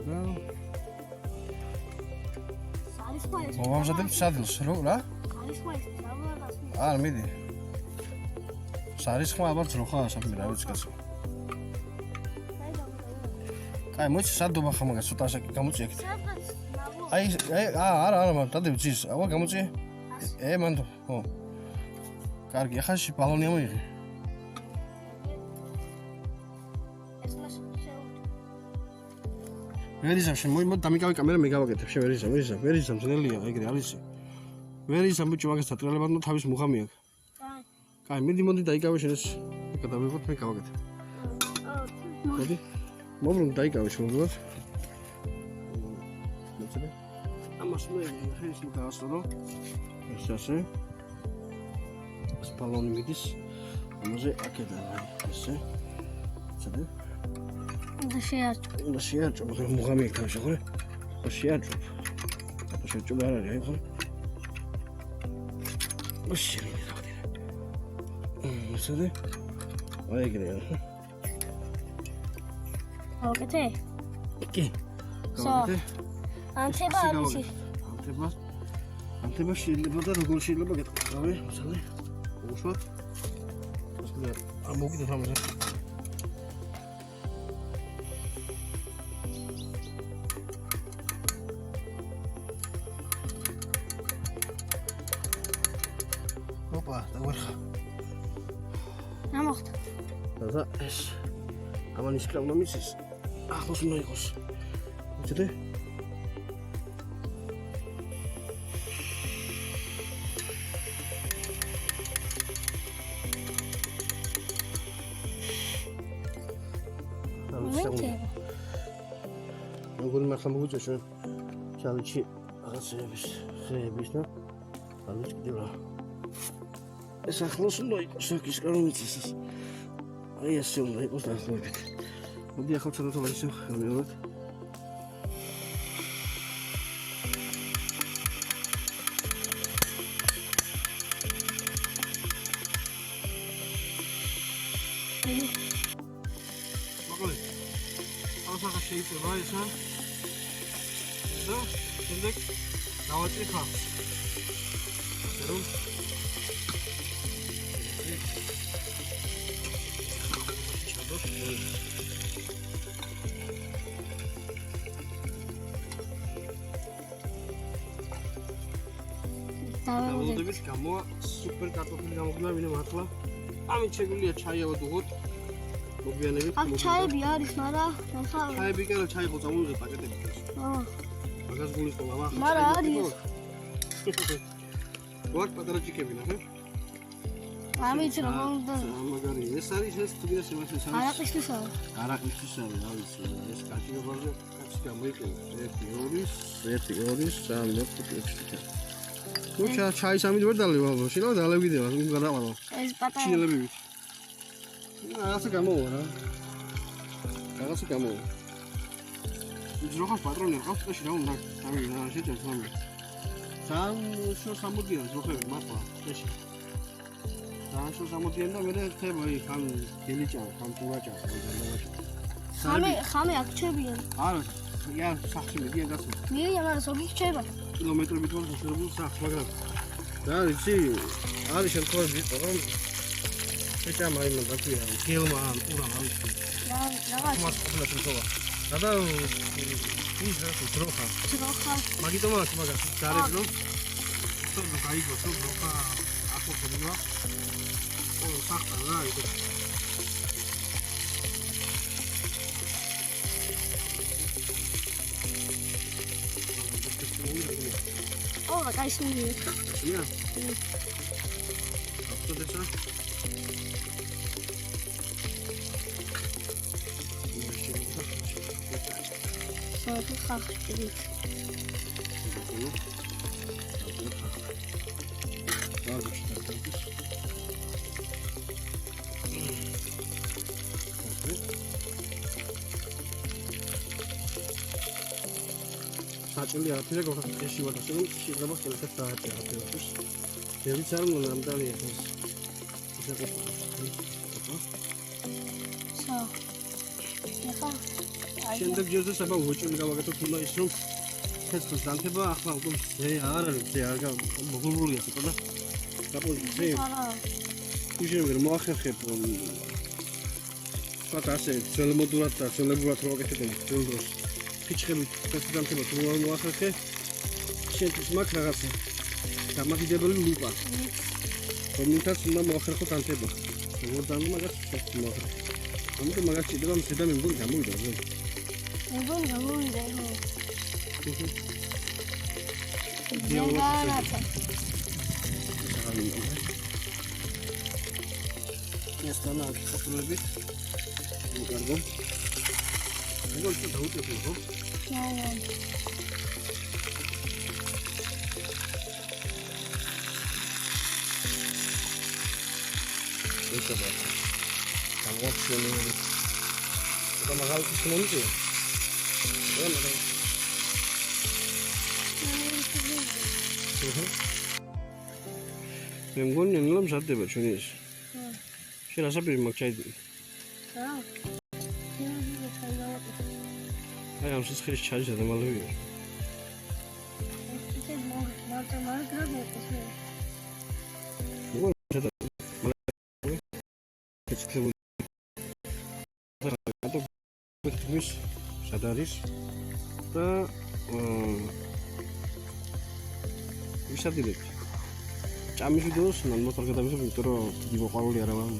[SPEAKER 1] და მოვამზადებთ სადილს, რა? არ მიდი. სარისხმა ალბათ რო ხარ, საქმე რა ვიცი კაცო. აი, მოიცა სადობა ხა მაგას ცოტა ასაკი გამოწი ეგეთ. აი, არა, მაგრამ დადები ძის, აღა გამოწი. მანდ, ხო. კარგი, ახლა ბალონი ამოიღე. ვერიზამ მოიმოდ დამიკავე კამერა მე გავაკეთებ შე ვერიზამ ძნელია ეგრე არის ვერიზამ ბიჭო მაგას დატრიალებად და თავის მუხამი აქვს კაი მიდი მოდი დაიკავე შენ ეს გადავიღოთ მე გავაკეთებ მოდი მომრუნ დაიკავე შემოგვიყვეთ მოწოდე ამას მე ხეს მოგასწრო ეს ასე ეს ბალონი მიდის ამაზე აქედან ესე მოწოდე და შეარჭო, მაგრამ მუღამი იქ თავში ხო? ხო შეარჭო. აბა შეარჭო არ არის, აი ხო? მოშინე დავდი. მოსადე? აი ეგრეა.
[SPEAKER 3] ოკეთე?
[SPEAKER 1] კი. გავაკეთე?
[SPEAKER 3] ანთება არის.
[SPEAKER 1] ანთება შეიძლება და როგორ შეიძლება გეტყვი, მოსადე? უშუალოდ. ასე მოგიდეთ ამაზე.
[SPEAKER 3] ამოხდა.
[SPEAKER 1] და ეს ამანის კრავნა მისის. ახლოს უნდა იყოს. მოწოდე? როგორ მართლა მოგვიწევს ჩვენ ჩალენჯი რაღაცების ხეების და არის კიდევ რა ეს ახლოს უნდა იყოს საკის კრონიცის აი ესე უნდა იყოს დაახლოებით მოდი ახლა ცოტა ისე ხმეობთ მოგოლი ახლა შეიძლება ესა და შემდეგ დავაჭრი ხალხს რომ დავუდებით გამოა სუპერ კარტოფილი გამოგვინა ვინმე მართლა ამით შეგვიძლია ჩაი ავადუღოთ მოგვიანებით
[SPEAKER 3] აქ ჩაები არის მაგრამ
[SPEAKER 1] ჩაები კი არა ჩაი ხო წამოვიღე პაკეტები მაგას გულისხმობ ახლა
[SPEAKER 3] მაგრამ არის
[SPEAKER 1] ვარ პატარა ჭიქები ნახე
[SPEAKER 3] ამით რომ უნდა
[SPEAKER 1] მაგარი ეს არის ეს თბილისის სიმართლე არის
[SPEAKER 3] არაყისთვის არის
[SPEAKER 1] არაყისთვის არის რა ვიცი ეს კაჭირობაზე კაცი გამოიყენე 1 2 3 4 5 6 ჩაი სამი ვერ დალევ ალბათ შეიძლება დალევიდე მას უნდა გადაყვალო
[SPEAKER 3] ეს პატარა
[SPEAKER 1] ჩინელებივით რაღაცა გამოვა რა რაღაცა გამოვა ძროხას პატრონი ყავს წაში რა უნდა სამი რა შეჭერს სამი სამოდიან ძროხები მართლა წაში Sancho samotien da mere ხება იქ ან გელიჭან, ან ტურაჭან,
[SPEAKER 3] ხამე აქ ჩებიან.
[SPEAKER 1] არა, ია სახში მიდიან გასულ.
[SPEAKER 3] მიდიან, მაგრამ სოგი ჩება.
[SPEAKER 1] კილომეტრებით ვარ გასულ სახს, მაგრამ და იცი, არის შემთხვევები, რომ შეჭამა იმ გაქვია, გელმა ან ტურამ არის.
[SPEAKER 3] რაღაც
[SPEAKER 1] მას ყოფილა შემთხვევა. და ის რა ძროხა. მაგიტომ მაგას გარეთ რომ თორე გაიგოს რომ ძროხა აკეთებია. ო, სახტა რა იყო.
[SPEAKER 3] ო, კაისმი.
[SPEAKER 1] ია. აბსოლუტურად.
[SPEAKER 3] სულ ხახტი.
[SPEAKER 1] საჭირო არაფერია გახსოვთ ეში ვარ ასე რომ შეიძლება ხელსაც დააჭერა ფეროს. დევიც არ უნდა ნამდვილი ეს. შემდეგ ჯერზე საბა უჭირს გავაკეთოთ უნდა ის რომ თეთრ განთება ახლა უკვე ზე არ არის ზე არ მოგულულია ცოტა და გაპოზი ზე უშენ მოახერხებ ფაქტ ასე ძველმოდურად და ძველებურად რო აკეთებენ ძველ დროს ფიჩხებით თეთრ განთება თუ არ მოახერხე შენთვის მაგ რაღაცა დამაგიდებელი ლუპა რომელთაც უნდა მოახერხო განთება როგორ დამო მაგას მოახერხე ამიტომ მაგას ჭირდება მზედა მე მგონი გამოვიდა ზე
[SPEAKER 3] გამოვიდა
[SPEAKER 1] ეს თანაც ხოთლებით უკარგო მეგონი თუ დაუწევ ხო? ეს რა გამოვხსენე და მაგალ ისმონიტი მე მგონი ნუ მზადდება ჩვენი ეს შენ ასაპირი მაგ ჩაიდი აი ამ სიცხრის ჩაჟა და მალევია ეს სადარის და ვისადილებ ჭამის ვიდეოს მან მოთარ გადავისებ იმიტომ რომ დიდი მოყვარული არა ვარ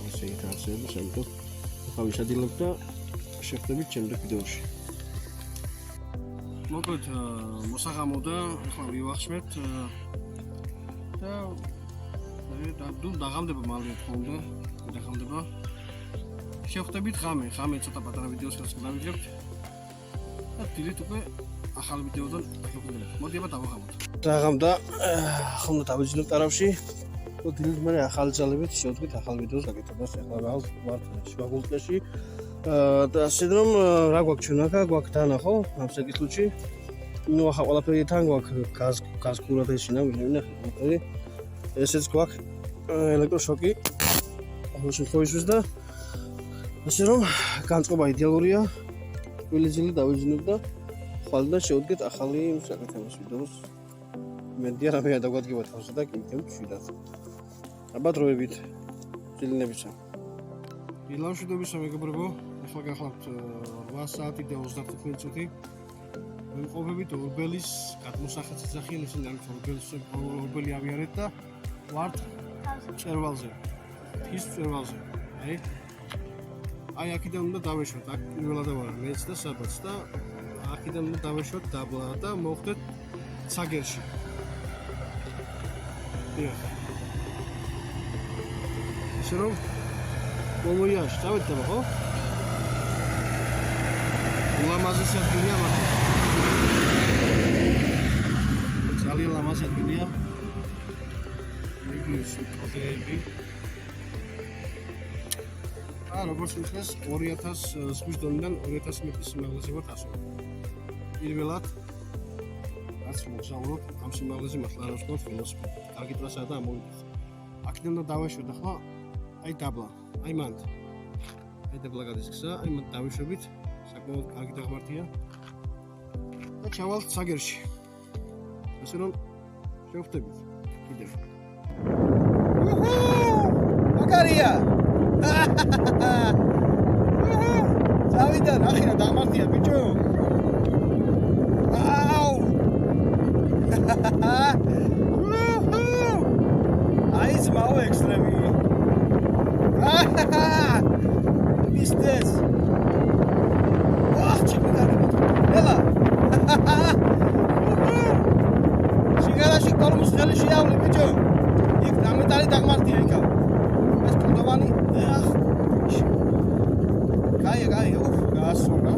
[SPEAKER 1] ესე ინტერესებს ამიტომ ახლა ვისადილებ და შევხვდებით შემდეგ ვიდეოში მოკლედ მოსაღამო და ახლა ვივახშმეთ და დაღამდება მალე თქონდა დაღამდება შევხვდებით ღამე ცოტა პატარა ვიდეოს გადავიღებთ და დილით უკვე ახალ ვიდეოდან დაგვიყვებით. მოდი აბა დავაღამოთ. დაღამდა ახლა დავიძინოთ არავში. და დილით მე ახალი ძალებით შევდგით ახალ ვიდეოს გაკეთებას. ახლა ვარ შუაგულტკეში. და ასე რომ რა გვაქვს ჩვენ აქ? გვაქვს დანა ხო? ამ საკითხში. ნუ ახლა ყველაფერი თან გვაქვს გაზ კურად ეშინა ვინმე ნახე. ესეც გვაქვს ელექტროშოკი. ახლა შეხოვისთვის და ასე რომ განწყობა იდეალურია. ვილიზილი დავიძინოთ და ხვალ და შევდგეთ ახალი საკეთების ვიდეოს. მედია რამე დაგვადგებათ ხოსა და კიდევ შვიდად. აბა დროებით ძილინებისა. ილავშვიდობისა მეგობრებო, ახლა გახლავთ 8 საათი და 35 წუთი. ვიმყოფებით ორბელის გადმოსახეთ ძახიან ისინი არის ორბელი ავიარეთ და ვართ წერვალზე. ის წერვალზე. აი აქედან უნდა დავეშვათ, აქ პირველად ვარ მეც და საბაც და აქედან უნდა დავეშვათ დაბლა და მოვხდეთ ცაგერში. ისე რომ მომოიარს, დავედება ხო? ლამაზი ადგილია მაგრამ. ძალიან ლამაზი ადგილია. მიგლის ოკეები. როგორც ვიხდეს 2000 ზღვის დონიდან 2000 მეტრის სიმაღლეზე ვართ ასო. პირველად რაც მოგზაურობ ამ სიმაღლეზე მართლა არ ვსწავლობ ველოსიპედი. კარგი ტრასაა და ამოვიდეთ. აქედან და დავეშვათ ახლა აი დაბლა. აი მანდ. აი დაბლა გადის გზა, აი მანდ დავეშვებით. საკმაოდ კარგი დაღმართია. და ჩავალთ ცაგერში. ასე რომ შევხვდებით კიდევ. მაგარია! დავიდან ახლა დაღმართია ბიჭო. აუ! აი ზმაო ექსტრემი. მისტეს. ვახ ჩიკარი. ელა. სიგარაში კორმოს ხელი შეავლე ბიჭო. იქ დამეტალი დაღმართია იქა. ეს კლდოვანი. გაი, გასულა.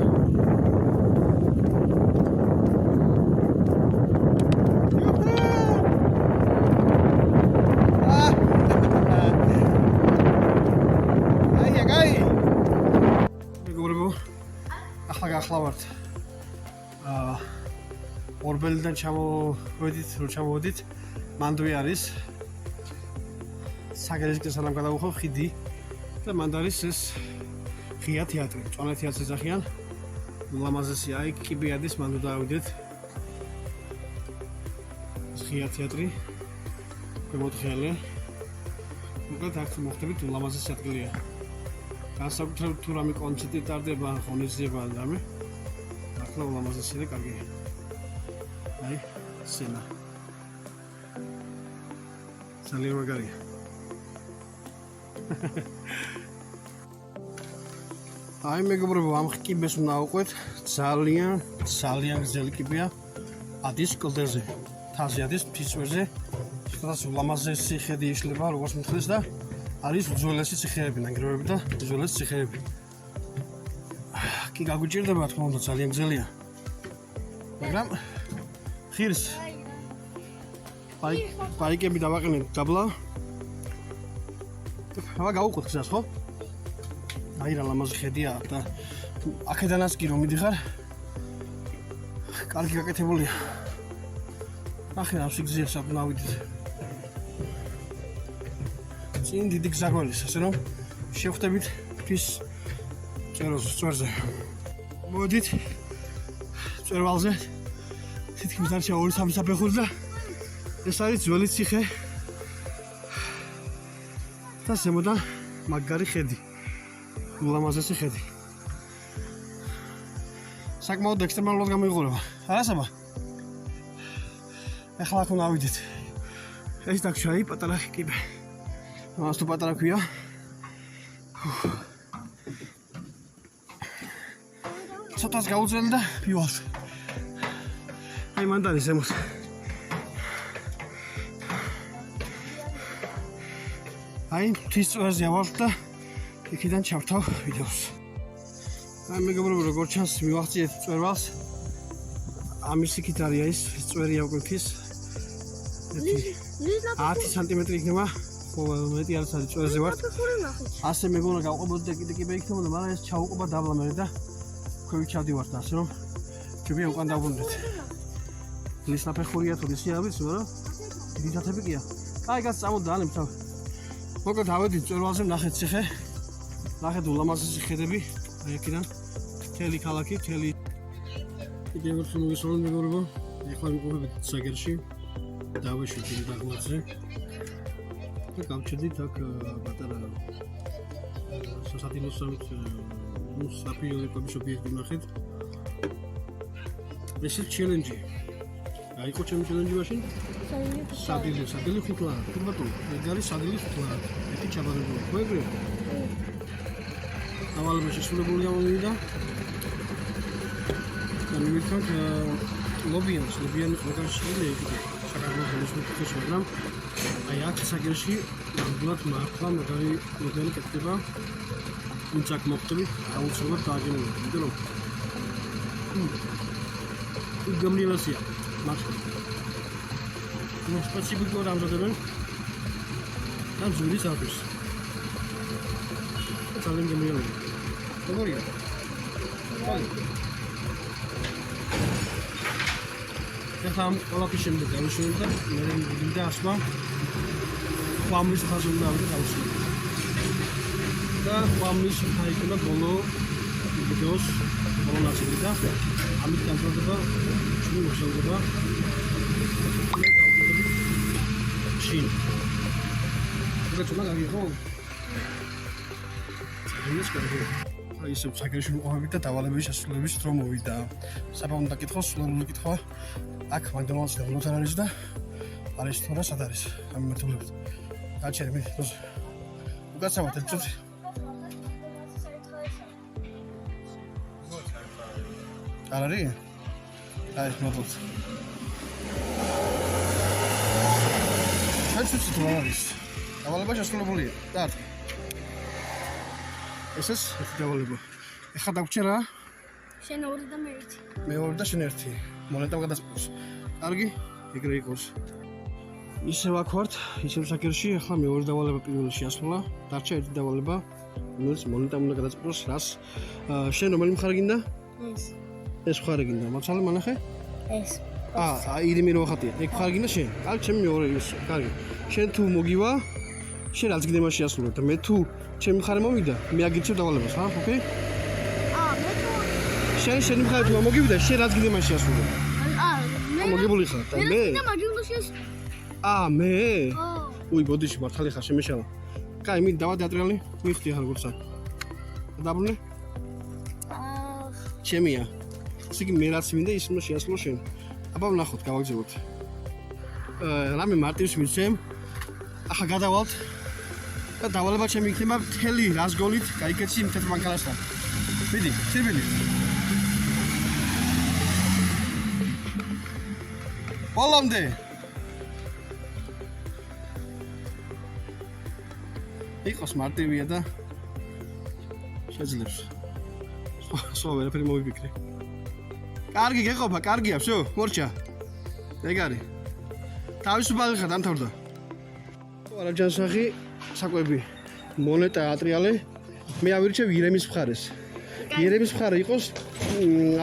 [SPEAKER 1] მეგობრებო, ახლა გახლავართ. ორბელიდან ჩამოვედით, მანდვი არის. საგერეში სანამ გადავუხავ ხიდი და მანდ არის ეს ღია თეატრი, წონა თეატრს ეძახიან. ლამაზესია, აი კიბიადის მანდ დავიდეთ. ღია თეატრი. Ქვემოთხეალე. უკეთ აქ მოხდებით ულამაზესი ადგილია. განსაკუთრებით თუ რამე კონცერტი ტარდება, ღონისძიება ან რამე. ახლა ულამაზესი და კარგია. აი, სცენა. ძალიან მაგარია. აი მეგობრებო, ამ კიბეს უნდა აუყვეთ. ძალიან გრძელი კიბეა. ადის კლდეზე. თაზე ადის ფიცვერზე. შედარებით ულამაზესი ხედი იშლება, როგორც მithles და არის უძველესი ციხეები, ნანგრევები და უძველესი ციხეები. კი გაგვიჭირდება, თქმა უნდა, ძალიან გრძელია. მაგრამ ხირს ბაიკები დავაყენეთ დაბლა. აბა გავუყვეთ გზას, ხო? აი რა ლამაზი ხედია და აქედანაც კი რომ მიდიხარ კარგი გაკეთებულია. ახლა ამ სიგზეა საფნავით. წინ დიდი გზა გოლის, ასე რომ შევხვდებით ფის წვერზე. მოდით წვერვალზე. თითქმის არ შეა 2-3 საფეხური და ეს არის ძველი ციხე. და ზემოდან მაგარი ხედი. ულამაზესი ხედი. საკმაოდ ექსტრემალურად გამოიყურება. არა საბა? ახლა აქ უნდა ავიდეთ. ეს დაგშაი პატარა კიბე. მას თუ პატარა ქვია. ცოტას გაუძლელი და ვივალთ. აი მანდარი ზემოთ. აი მთის წვერზე ავალთ და იქიდან ჩავთავ ვიდეოს. აი მეგობრებო, როგორც ჩანს მივახციეთ წვერვალს. ამის იქით არის ეს წვერია უკვე მთის. 10 სანტიმეტრი იქნება. ხო, მეტი არის წვერზე ვართ. ასე მეგონა გავყვებოდი და კიდე იქნებოდა, მაგრამ ეს ჩაუყვება დაბლა მერე და ქვევით ჩავდივართ, ასე რომ ჯობია უკან დავბრუნდეთ. ლის საფეხურია თუ ისი არის, მაგრამ დიდი თათები კია. აი გას წამოდა ანებ თავ. მოკლედ ავედით წვერვალზე, ნახეთ ციხე. ნახეთ ულამაზესი ხედები. აი აქედან მთელი ქალაქი, მთელი კიდე ერთხელ მოგესალმებით მეგობრებო. ეხლა ვიყვებით საგერში. დავეშვით იმ დაგმოძზე. და გავჩერდით აქ პატარა სასადილოსავით საფიოლების ობიექტი ნახეთ. ეს ჩელენჯი. აიყო ჩემი ჩელენჯი მაშინ? სადილი ხუთლარა. თუ ბატონო, ეგ არის სადილი ხუთლარა. ეთი ჩაბარებული. ხო ეგრეა? ავალმა შესრულებული გამოვიდა. და მივიქოთ ლობიანი ყველგანშია იქ. საქართველოს მეთქეს, მაგრამ აი აქ საგერში ნამდვილად მართლა მოდელი კეთდება. ვინც აქ მოხვდებით, აუცილებლად დააგემოვნებთ, იმიტომ რომ გემრიელია მართლა. ნუ სპეციფიკურად ამზადებენ და ძვლის აქვს. ძალიან გემრიელია. როგორია? ეხლა ამ ყველაფრის შემდეგ გავიშოვებ და მე მინდა ასვა ყვამლის ხაზი უნდა ავიდე და ყვამლის ხაიკუნა ბოლო ვიდეოს ბოლო ნაწილი და ამით განსხვავდება ჩვენი მოსახლეობა შინ უბრალოდ მაგარი ხო ის კარგი აი ეს საკერში მოყვებით და დავალების შესრულების დრო მოვიდა საბა უნდა კითხოს სულული კითხვა აქ მანდელონში და არის და არის თუ რა სად არის ამ მეთოდებით გაჩერე მე უკაცავად ერთად არ არის აი მოკლედ ჩაცუცით რა არის დავალება შესრულებულია და ეს დავალება ეხლა დაგჭერა
[SPEAKER 3] შენ ორი და მე ერთი
[SPEAKER 1] მე ორი და შენ ერთი მონეტა გადასპოს კარგი ეგრე იყოს ისევ აქ ვართ ისევ საკერში ახლა მე ორი დავალება პირველი შეასრულა დარჩა ერთი დავალება რომელიც მონეტა უნდა გადასპოს რას შენ რომელი მხარე გინდა ეს მხარე გინდა მოცალე მანახე
[SPEAKER 3] ეს
[SPEAKER 1] ირიმი რო ხატია ეგ მხარე გინდა შენ კარგი ჩემი მეორე ის კარგი შენ თუ მოგივა შენ რაც გინდა შეასრულე და მე თუ ჩემი მხარე მომიდა მე აგიცევ დავალებას ხა ოკეი
[SPEAKER 3] მე თუ
[SPEAKER 1] შენ მხარე თუ მოგივიდა შენ რაც გინდა შეასრულე
[SPEAKER 3] მე
[SPEAKER 1] მოგებული ხარ და მე
[SPEAKER 3] და მაგი სლოშეს?
[SPEAKER 1] მე?
[SPEAKER 3] ო.
[SPEAKER 1] უი, ბოდიში მართალი ხარ შემეშალა. კაი, მით დავა თეატრალი, მიხდი ახლა გურსა. დაბრუნე? ჩემია. ისე კი მე რაც მინდა ის უნდა შეასრულო შენ. აბა ვნახოთ, გავაგზავნოთ. რამე მარტივს მიცემ. ახლა გადავალთ. და დავალება ჩემი იქნება მთელი რასგოლით, გაიქეცი მთელ მანქანასთან. მიდი, სიბილი. ბოლომდე. იყოს მარტივია და შეძლებს. სხვა ვერაფერი მოვიფიქრე. კარგი გეყოფა, კარგია, всё, მორჩა. ეგარი. თავისუფალი ხარ, დამთავრდა. არაჯანსაღი საკვები, მონეტა, ატრიალე. მე ავირჩევ ირემის მხარეს. ირემის მხარე იყოს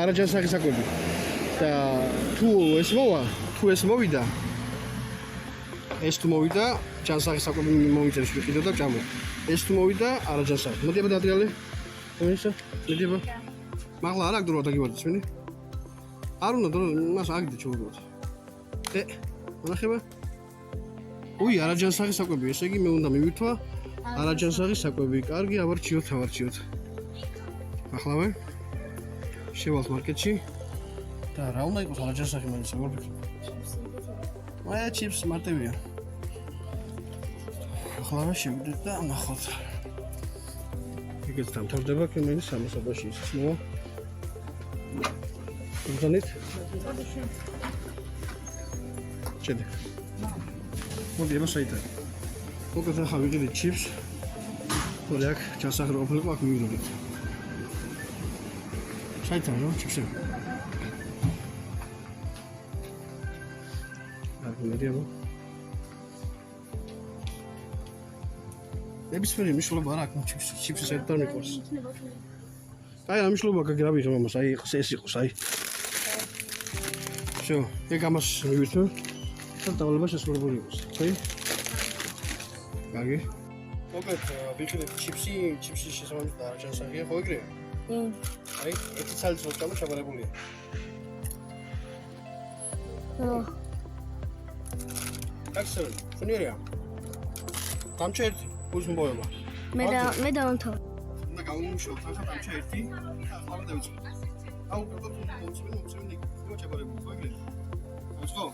[SPEAKER 1] არაჯანსაღი საკვები. და თუ ეს მოვიდა, ეს თუ მოვიდა, ჯანსაღი საკვები მომიწერს ვიყიდო და ჭამო. ეს თუ მოვიდა, არაჯანსაღი. მოდი აბა ატრიალე. ესა, მიდება. მაღლა არ აგდრო დაგივარდეთ ჩვენი. არ უნდა დრო მას აგდე ჩოვიდოთ. მონახება? უი, არაჯანსაღი საკვები, ესე იგი მე უნდა მივითვა არაჯანსაღი საკვები. კარგი, ავარჩიოთ. ახლავე. შევალთ მარკეტში. და რა უნდა იყოს არაჯანსაღი მაინც როგორ ფიქრობ? ჩიპს მარტივია. ახლავე შევიდეთ და ნახოთ. ეგეც დამთავრდება კემენი სამოსაბაში ის მოვა. უზანით? ჩედი. მოდი აბა საიტა. მოგეთ ახლა ვიყიდით ჩიპს. თორე აქ ჯანსაღი რო ყოფილიყო აქ მივიდოდით. საიტა რა ჩიპსები. მოდი აბა. ნებისმიერი მნიშვნელობა არ აქვს ჩიპსის საერთოდ არ მიყვარს. აი ამ მნიშვნელობა გაგრაბიჟო მამას, აი ეს იყოს, აი. всё, ეგ ამას მივიწვევ. და დავალება შესრულებული იყოს. ხოი? კარგი. მოგეთ ვიყიდეთ ჩიპსის შესაბამისად არაჯანსაღია, ხო ეგრეა? აი, ერთი ცალიც რო ჩამო ჩაბარებულია. Excellent. Funierია. დამჭა ერთი. გულს მოვება.
[SPEAKER 3] მე დავამთავრე.
[SPEAKER 1] უნდა გავუმუშავოთ ახლა დამჭა ერთი. ახლა დავიწყო. აუ, მომწვენი მოჩაბარებული ხო ეგრე? ხო?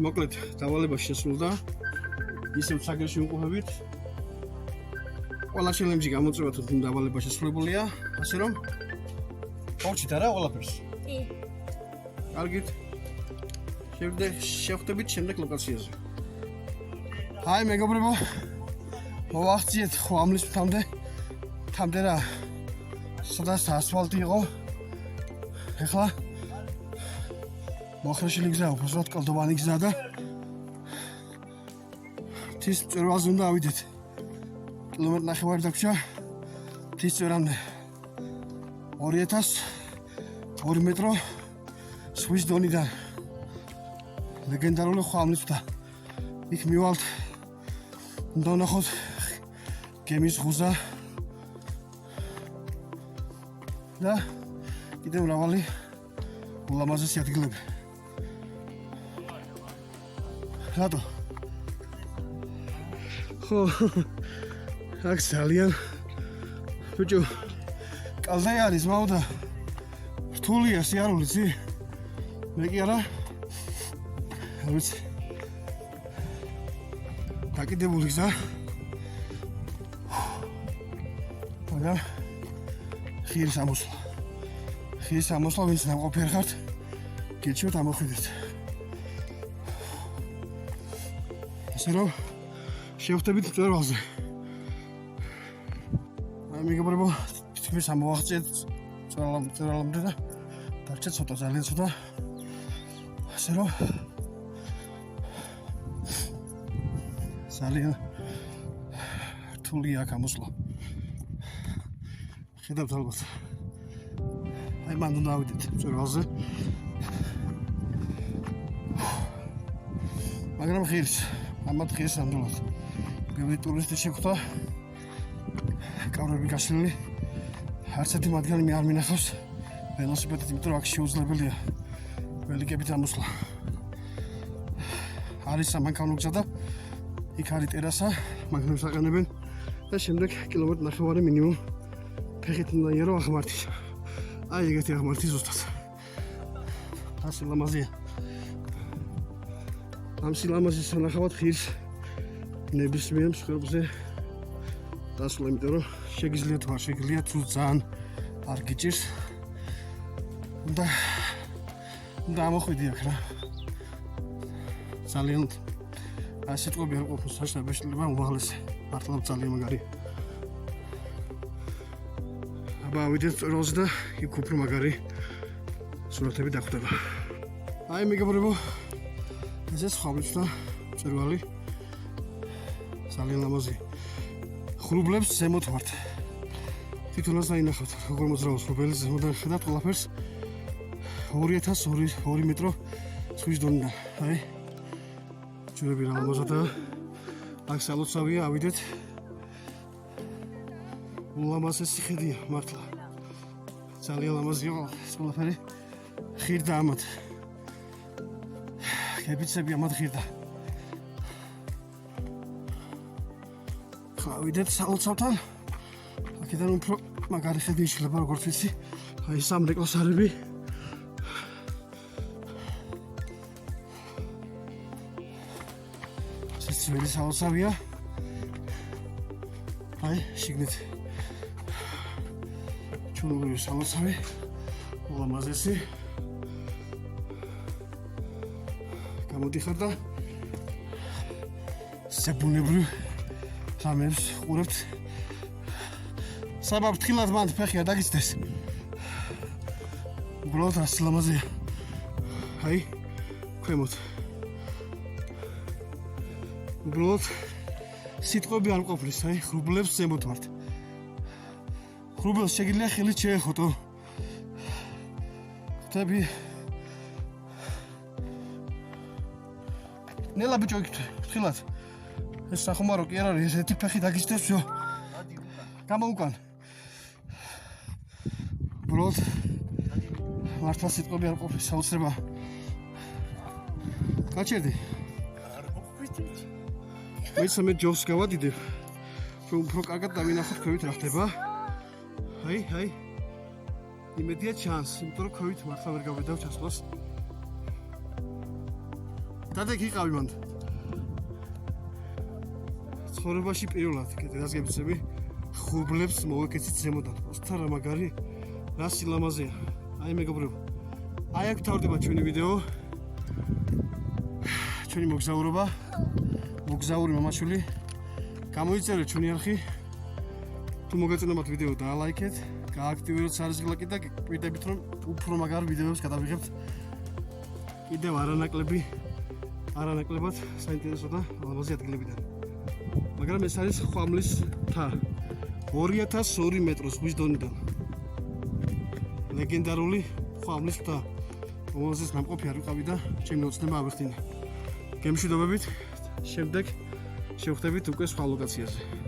[SPEAKER 1] მოკლედ, დავალება შესრულდა. ისევ ცაგერში ვიმყოფებით. ყველა ჩელენჯი გამოწვევა თუ დავალება შესრულებულია, ასე რომ გავჩით არა ყველაფერს.
[SPEAKER 3] კი.
[SPEAKER 1] კარგით. შევხვდებით შემდეგ ლოკაციაზე. აი მეგობრებო, მოვახციეთ ხო ამლის თამდე რა. სადაც ასფალტი იყო. ეხლა მოხრეშილი გზა, უბრალოდ კალდოვანი გზა და თის მწვერვალზე უნდა ავიდეთ. კილომეტრი ნახევარი დაგვრჩა თის მწვერვალამდე. 2002 მეტრო სვის დონიდან. ლეგენდარული ხვამლის მთა. იქ მივალთ. უნდა ვნახოთ გემის ღუზა. და კიდევ მრავალი ულამაზესი ადგილები. რატო? ხო, აქ ძალიან ბიჭო, კალდაი არის მაუდა. რთულია სიარული, იცი? მე კი არა. ვიცი. დაკიდებული გზა. მაგრამ ხირის ამოსვლა. ხირის ამოსვლა, ვინც ნამყოფიერ ხართ, გეჩვევთ ამოხვიდეთ. ასე რომ შევხვდებით მწვერვალზე. აი მეგობრებო, თითქმის ამოვაღწიეთ მწვერვალამდე და დარჩა ცოტა, ძალიან ცოტა. ასე რომ ძალიან რთულია აქ ამოსვლა. ხედავთ ალბათ. აი მანდ უნდა ავიდეთ მწვერვალზე. მაგრამ ღირს, ამათ ღირს ამდენად. ბევრი ტურისტი შეხვდა. კამერები გაშლილი. არც ერთი მათგანი მე არ მინახავს ველოსიპედით, იმიტომ რომ აქ შეუძლებელია ველიკებით ამოსვლა. არის სამანქანო გზა და იქ არის ტერასა, მანქანებს აყენებენ და შემდეგ კილომეტრი ნახევარი მინიმუმ ფეხით უნდა იარო აღმართის. აი ეგეთი აღმართი ზუსტად. ასე ლამაზია. ამ სილამაზის სანახავად ღირს ნებისმიერ მსხვერპლზე დასვლა, იმიტომ რომ შეგიძლია თუ არ შეგიძლია, თუ ძალიან არ გიჭირს. უნდა ამოხვიდი აქ რა. ძალიან სიტყვები არ ყოფნის საშუალება შეიძლება უმაღლესი. მართლა ძალიან მაგარია. აბა ავიდეთ მწვერვალზე და იქ უფრო მაგარი სურათები დახვდება. აი მეგობრებო, ეს ხავიჩთა მწვერვალი ძალიან ლამაზია. ხრუბლებს ზემოთ ვართ. თვითონაც დაინახავთ როგორ მოძრაობს ხრუბელი ზემოდან, ხედავთ ყველაფერს 2002 მეტრო ზღვის დონიდან. აი ჯვრები რა ლამაზადაა. აქ სალოცავია, ავიდეთ. ულამაზესი ხედია მართლა. ძალიან ლამაზია ყველაფერი. ხირდა ამათ. კებიცები ამათ ხირდა. ავიდეთ სალოცავთან. აქედან უფრო მაგარი ხედი იშლება, როგორც ვიცი. აი სამრეკლოს არები. ძველი სალოცავია. აი შიგნით ჩულური სალოცავი. ულამაზესი. გამოდიხარ და საბუნებრივ რამებს ყურებთ. საბა ფრთხილად მანდ ფეხი არ დაგიცდეს. უბრალოდ ასე ლამაზია. აი ქვემოთ. უბრალოდ სიტყვები არ მყოფნის, აი ხრუბლებს ზემოთ ვართ. ხრუბელს შეგიძლია ხელით შეეხოტო. ხტები. ნელა ბიჭო იქ ფრთხილად. ეს სახომარო კი არ არის, ესეთი ფეხი დაგიცდეს ვсё. გამა უკან. უბრალოდ მართლა სიტყვები არ ყოფნის, საოცრება. გაჩერდი. მე ჯობს გავადიდებ, რომ უფრო კარგად დავინახოთ ქვევით რა ხდება. აი. იმედია ჩანს, იმიტომ რომ ქვევით მართლა ვერ გავედავ ჩასვლას. დადე გიყავი მანდ. ცხოვრებაში პირველად კიდეაც გებიცები, ხუბლებს მოვეკეცით ზემოდან. ოსთა რა მაგარი, რა სილამაზეა. აი მეგობრებო. აი აქ თავდება ჩვენი ვიდეო. ჩვენი მოგზაურობა. მოგზაური მამაშვილი. გამოიწერეთ ჩვენი არხი. თუ მოგეწონებათ ვიდეო დაალაიქეთ, გააქტივიროთ სარიზღლაკი და გვიდებით რომ უფრო მაგარ ვიდეოებს გადავიღებთ. კიდევ არანაკლებად საინტერესო და ლამაზი ადგილებიდან. მაგრამ ეს არის ხვამლის მთა. 2002 მეტრო ზღვის დონიდან. ლეგენდარული ხვამლის მთა. რომელზეც ნამყოფი არ ვიყავი და ჩემი ოცნება ავიხდინე. გემშვიდობებით. შემდეგ შევხვდებით უკვე სხვა ლოკაციაზე.